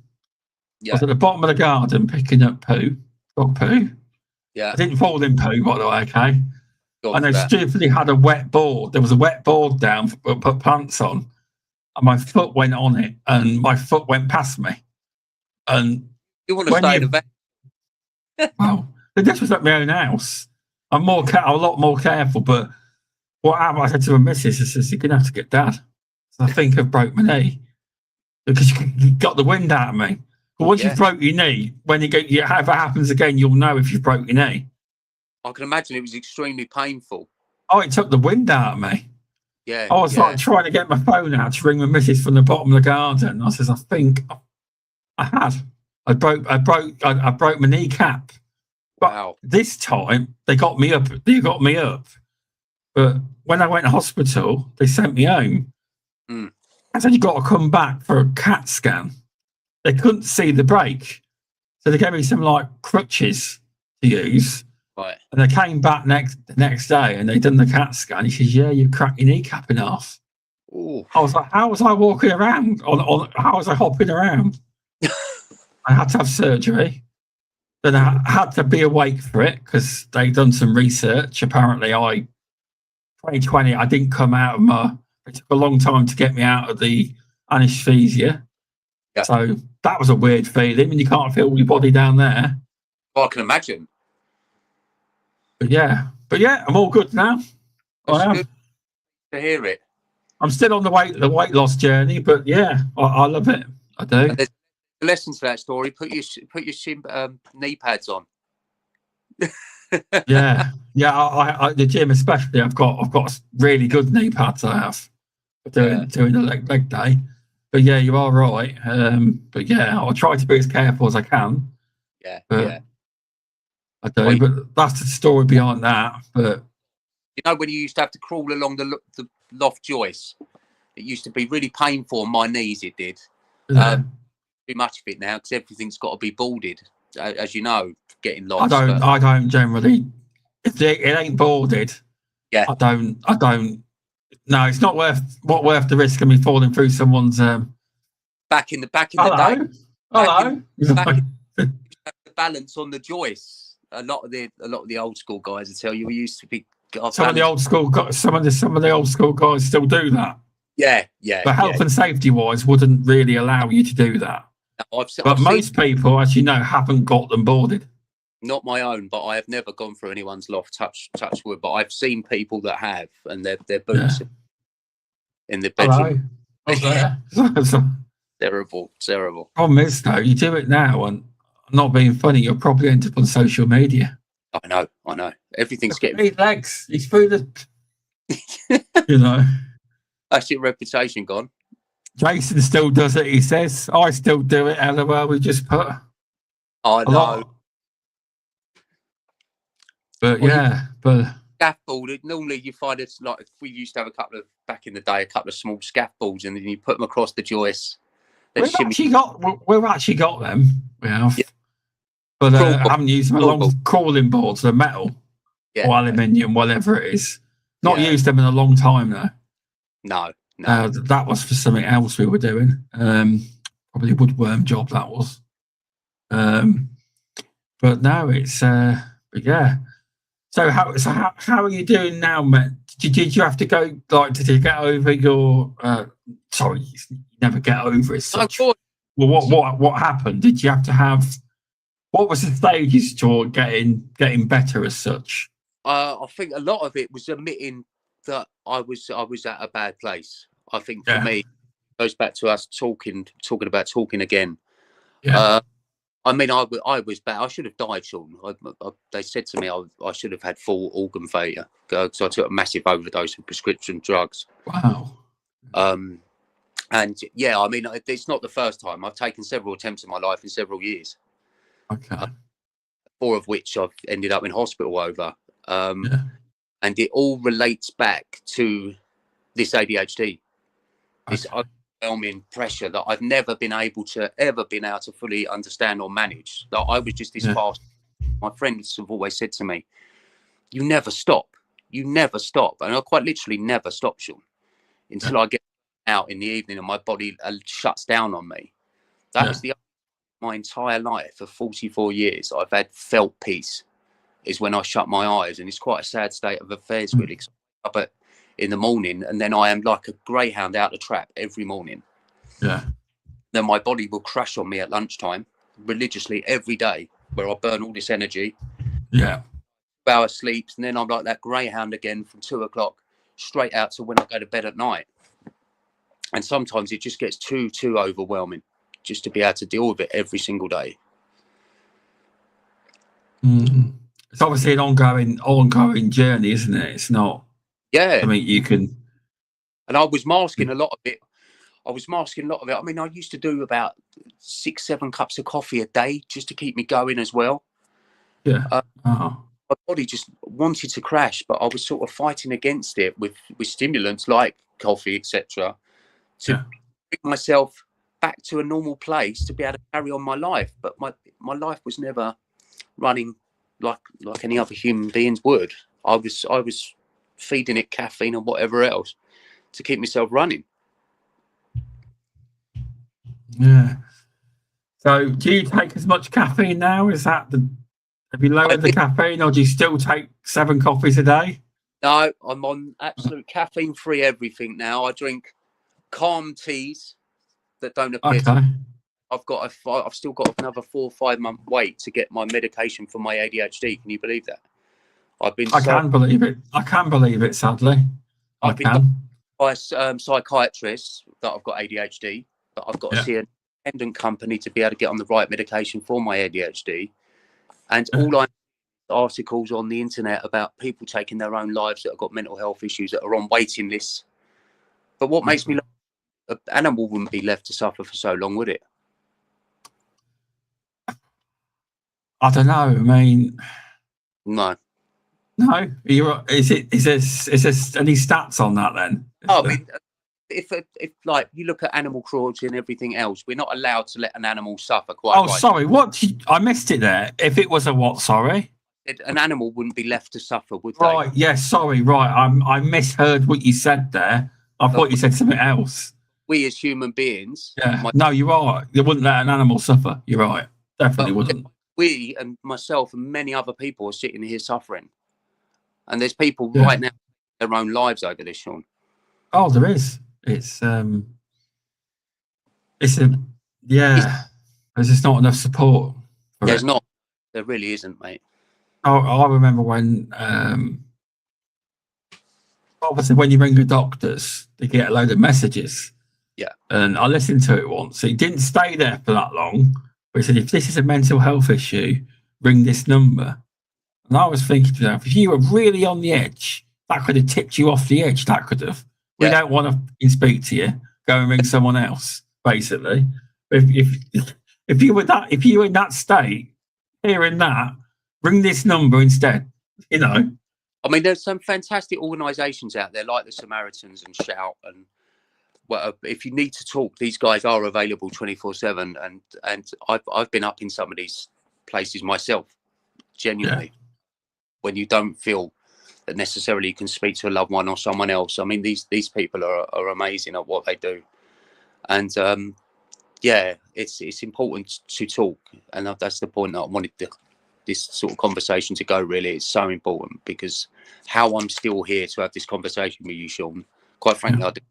Yeah. I was at the bottom of the garden picking up dog poo. Yeah. I didn't fall in poo, by the way, okay? And I that. stupidly had a wet board. There was a wet board down, put plants on, and my foot went on it, and my foot went past me. And you want to stay in the back? Well, this was at my own house. I'm a lot more careful, but what happened? I said to my missus, I says, "You're gonna have to get Dad." So I think I've broke my knee because you got the wind out of me. But once you've broke your knee, when if it happens again, you'll know if you've broke your knee. I can imagine it was extremely painful. Oh, it took the wind out of me. Yeah. I was like trying to get my phone out to ring my missus from the bottom of the garden. I says, I think I broke my kneecap. But this time they got me up. But when I went to hospital, they sent me home. I said, "You got to come back for a CAT scan." They couldn't see the break, so they gave me some like crutches to use. Right. And they came back the next day, and they done the CAT scan. He says, "Yeah, you cracked your kneecap in half." Ooh. I was like, "How was I walking around? How was I hopping around?" I had to have surgery. Then I had to be awake for it because they'd done some research. Apparently, 2020, I didn't come out of it took a long time to get me out of the anesthesia. Yeah. So that was a weird feeling when you can't feel your body down there. Well, I can imagine. But yeah, I'm all good now. That's good to hear it. I'm still on the weight loss journey, but yeah, I love it. I do. There's a lesson to that story. Put your knee pads on. yeah. I the gym especially. I've got really good knee pads. I have for doing the leg day. But yeah, you are right. But yeah, I'll try to be as careful as I can. Yeah. I do. But that's the story behind that. But you know, when you used to have to crawl along the loft joist, it used to be really painful on my knees. It did. Too much of it now because everything's got to be boarded, as you know, getting lost. I don't generally. If it ain't boarded, yeah, I don't. No, it's not worth the risk of me falling through someone's. Back in the day. Hello. The balance on the joist. A lot of the old school guys will tell you we used to be. Some of the old school guys still do that. Yeah. But health and safety wise, wouldn't really allow you to do that. But most people, as you know, haven't got them boarded. Not my own, but I have never gone through anyone's loft. Touch wood. But I've seen people that have, and their boots in the bedroom. Terrible. Problem is, though, you do it now, and I'm not being funny, you'll probably end up on social media. I know. Everything's getting. His legs. He's through the. You know. That's your reputation gone. Jason still does it. He says, "I still do it." LOL. We just put. I know. But scaffold. Normally, you find it's like we used to have back in the day, a couple of small scaffolds, and then you put them across the joists. We've actually got them. We have, but I haven't used them along crawling boards. They're metal or aluminium, whatever it is. Not used them in a long time though. No. That was for something else we were doing. Probably a woodworm job that was. But now it's yeah. So how are you doing now, Matt? Did you have to go? Like, did you get over your? Sorry, you never get over it. Such. Well, what happened? Did you have to have? What was the stages toward getting better as such? I think a lot of it was admitting that I was at a bad place. I think for me, it goes back to us talking about talking again. Yeah. I mean, I was bad. I should have died, Shaun. They said to me I should have had full organ failure because I took a massive overdose of prescription drugs. Wow. And yeah, I mean, it's not the first time. I've taken several attempts in my life in several years. Okay. 4 of which I've ended up in hospital over. And it all relates back to this ADHD. overwhelming pressure that I've never been able to fully understand or manage. That I was just this fast. My friends have always said to me, "You never stop. You never stop," and I quite literally never stop, Shaun, until I get out in the evening and my body shuts down on me. That is my entire life for 44 years. I've had felt peace is when I shut my eyes, and it's quite a sad state of affairs, really. 'Cause I wake up in the morning, and then I am like a greyhound out the trap every morning. Yeah. Then my body will crash on me at lunchtime, religiously every day, where I burn all this energy. Yeah. 2 hours sleeps, and then I'm like that greyhound again from 2 o'clock straight out to when I go to bed at night. And sometimes it just gets too overwhelming just to be able to deal with it every single day. It's obviously an ongoing journey, isn't it? It's not. Yeah. I mean, you can. And I was masking a lot of it. I mean, I used to do about 6-7 cups of coffee a day just to keep me going as well. Yeah. My body just wanted to crash, but I was sort of fighting against it with stimulants like coffee, etc., to bring myself back to a normal place to be able to carry on my life. But my life was never running like any other human beings would. I was feeding it caffeine and whatever else to keep myself running. Yeah. So do you take as much caffeine now? Have you lowered the caffeine, or do you still take 7 coffees a day? No, I'm on absolute caffeine-free everything now. I drink calm teas that don't appear to. I've still got another 4 or 5 month wait to get my medication for my ADHD. Can you believe that? I can believe it. I can believe it, sadly. I've been told by psychiatrists that I've got ADHD, but I've got to see an independent company to be able to get on the right medication for my ADHD. And all I articles on the internet about people taking their own lives that have got mental health issues that are on waiting lists. But what makes me an animal wouldn't be left to suffer for so long, would it? I don't know. I mean, no. Is there any stats on that then? I mean, if like you look at animal cruelty and everything else, we're not allowed to let an animal suffer. Sorry, what? I missed it there. If it was a what? Sorry, an animal wouldn't be left to suffer, would they? Right. Yeah. Sorry. Right. I misheard what you said there. I thought you said something else. We as human beings. Yeah. No, you are. You wouldn't let an animal suffer. You're right. Definitely wouldn't. We and myself and many other people are sitting here suffering, and there's people right now their own lives over this, Shaun. Oh, there is. There's just not enough support. There's not. There really isn't, mate. I remember when, obviously, when you ring the doctors, they get a load of messages. Yeah. And I listened to it once. It didn't stay there for that long. But he said, if this is a mental health issue, ring this number. And I was thinking to myself, if you were really on the edge, that could have tipped you off the edge. That could have. We don't want to speak to you. Go and ring someone else, basically. If you were in that state, hearing that, ring this number instead. You know. I mean, there's some fantastic organisations out there like the Samaritans and Shout, and if you need to talk, these guys are available 24/7. And I've been up in some of these places myself, genuinely. When you don't feel that necessarily you can speak to a loved one or someone else. I mean, these people are amazing at what they do, and it's important to talk, and that's the point that I wanted this sort of conversation to go. Really, it's so important because how I'm still here to have this conversation with you, Shaun. Quite frankly, I do.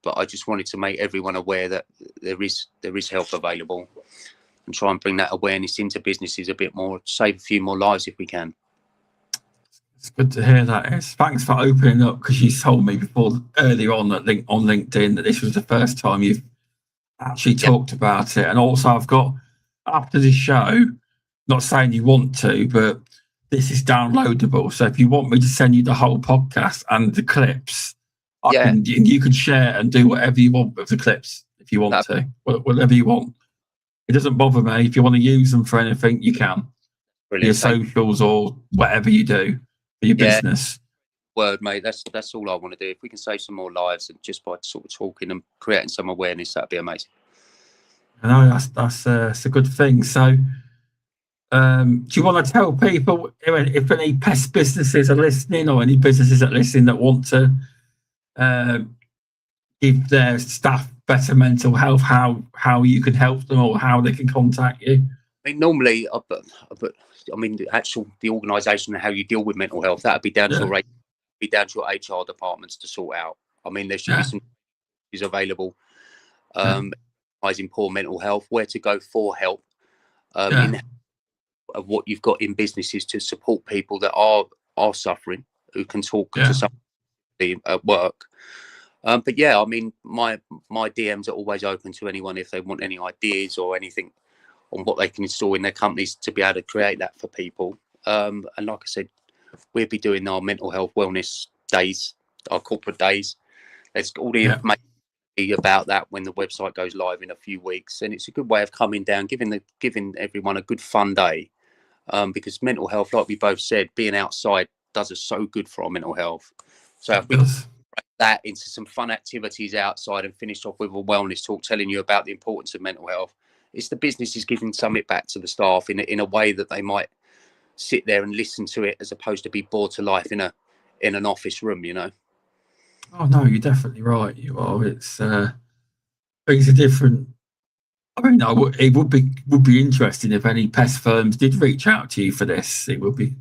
But I just wanted to make everyone aware that there is help available, and try and bring that awareness into businesses a bit more, save a few more lives if we can. It's good to hear that. Thanks for opening up, because you told me earlier on on LinkedIn that this was the first time you've actually talked about it. And also I've got, after this show, not saying you want to, but this is downloadable. So if you want me to send you the whole podcast and the clips, you can share and do whatever you want with the clips if you want to, whatever you want. It doesn't bother me. If you want to use them for anything, you can. Brilliant. Your socials or whatever you do for your business. word, mate. That's all I want to do. If we can save some more lives, and just by sort of talking and creating some awareness, that'd be amazing. I know that's a good thing. So, do you want to tell people if any pest businesses are listening, or any businesses that listen that want to give their staff better mental health, how you can help them, or how they can contact you? I mean, normally, the organisation and how you deal with mental health, that would be down to your HR departments to sort out. I mean, there should be some is available. Advising poor mental health, where to go for help, in of what you've got in businesses to support people that are suffering, who can talk to somebody at work. But yeah, I mean, my DMs are always open to anyone if they want any ideas or anything on what they can install in their companies to be able to create that for people. And like I said, we'll be doing our mental health wellness days, our corporate days. There's all the information about that when the website goes live in a few weeks, and it's a good way of coming down, giving everyone a good fun day, because mental health, like we both said, being outside does us so good for our mental health. So if we can break that into some fun activities outside and finish off with a wellness talk telling you about the importance of mental health, it's the businesses giving something back to the staff in a way that they might sit there and listen to it, as opposed to be bored to life in an office room, you know. Oh no, you're definitely right. You are. It's things are different. I mean, it would be interesting if any pest firms did reach out to you for this. It would be.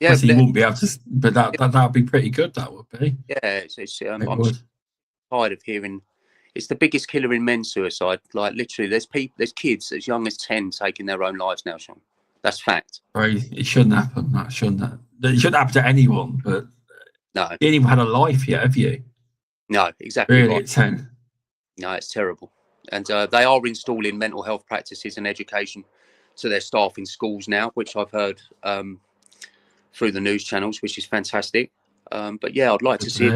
Yeah, you wouldn't be able to, but that would be pretty good. That would be. Yeah, I'm tired of hearing. It's the biggest killer in men's suicide. Like literally, there's kids as young as 10 taking their own lives now, Shaun. That's fact. Right, it shouldn't happen. It shouldn't happen to anyone. But no, you ain't even had a life yet, have you? No, exactly. Really, right. At 10. No, it's terrible. And they are installing mental health practices and education to their staff in schools now, which I've heard through the news channels, which is fantastic. But yeah, I'd like to see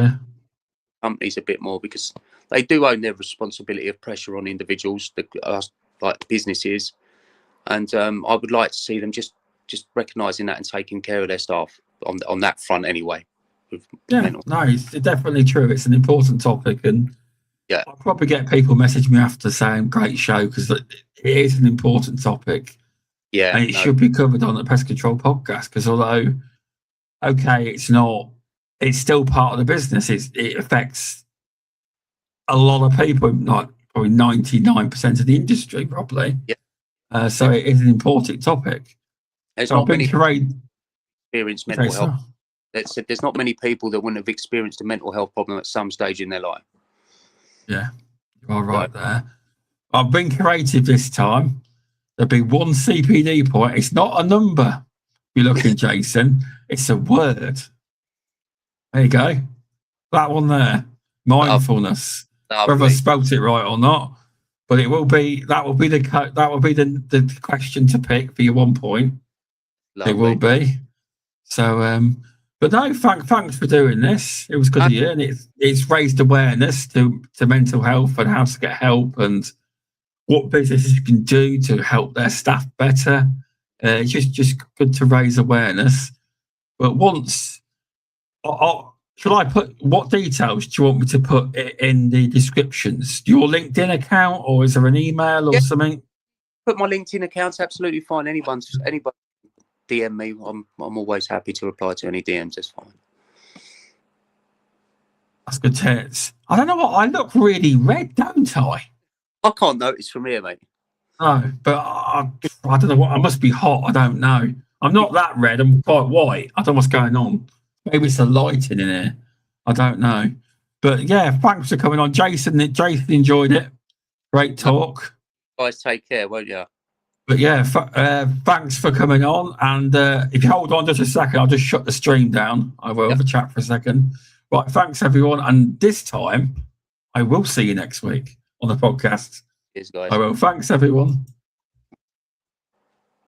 companies a bit more, because they do own their responsibility of pressure on individuals, like businesses. And I would like to see them just recognising that and taking care of their staff on that front anyway. No, it's definitely true. It's an important topic, and I'll probably get people message me after saying great show, because it is an important topic. Yeah, and it should be covered on the Pest Control Podcast, because although, it's still part of the business. It affects a lot of people, like probably 99% of the industry, probably. Yeah. So it is an important topic. There's not many experienced mental health. There's not many people that wouldn't have experienced a mental health problem at some stage in their life. Yeah, you are right there. I've been creative this time. There'll be one CPD point. It's not a number. You're looking, Jason. It's a word. There you go. That one there. Mindfulness. Whether I spelt it right or not, but it will be. That will be the question to pick for your 1 point. Lovely. It will be. So, but no, thanks for doing this. It was good of you, and it's raised awareness to mental health and how to get help and what businesses can do to help their staff better. It's just good to raise awareness. But should I put, what details do you want me to put in the descriptions? Your LinkedIn account, or is there an email or something? Put my LinkedIn account's absolutely fine. Anybody DM me. I'm always happy to reply to any DMs. That's fine. That's good tits. I don't know what, I look really red, don't I? I can't notice from here, mate. No, but I don't know what. I must be hot. I don't know. I'm not that red. I'm quite white. I don't know what's going on. Maybe it's the lighting in here. I don't know. But yeah, thanks for coming on, Jason. Jason enjoyed it. Great talk. Guys, take care, won't you? But yeah, thanks for coming on. And if you hold on just a second, I'll just shut the stream down. I will have a chat for a second. Right, thanks everyone. And this time, I will see you next week on the podcast. Cheers, guys. I will. Thanks everyone.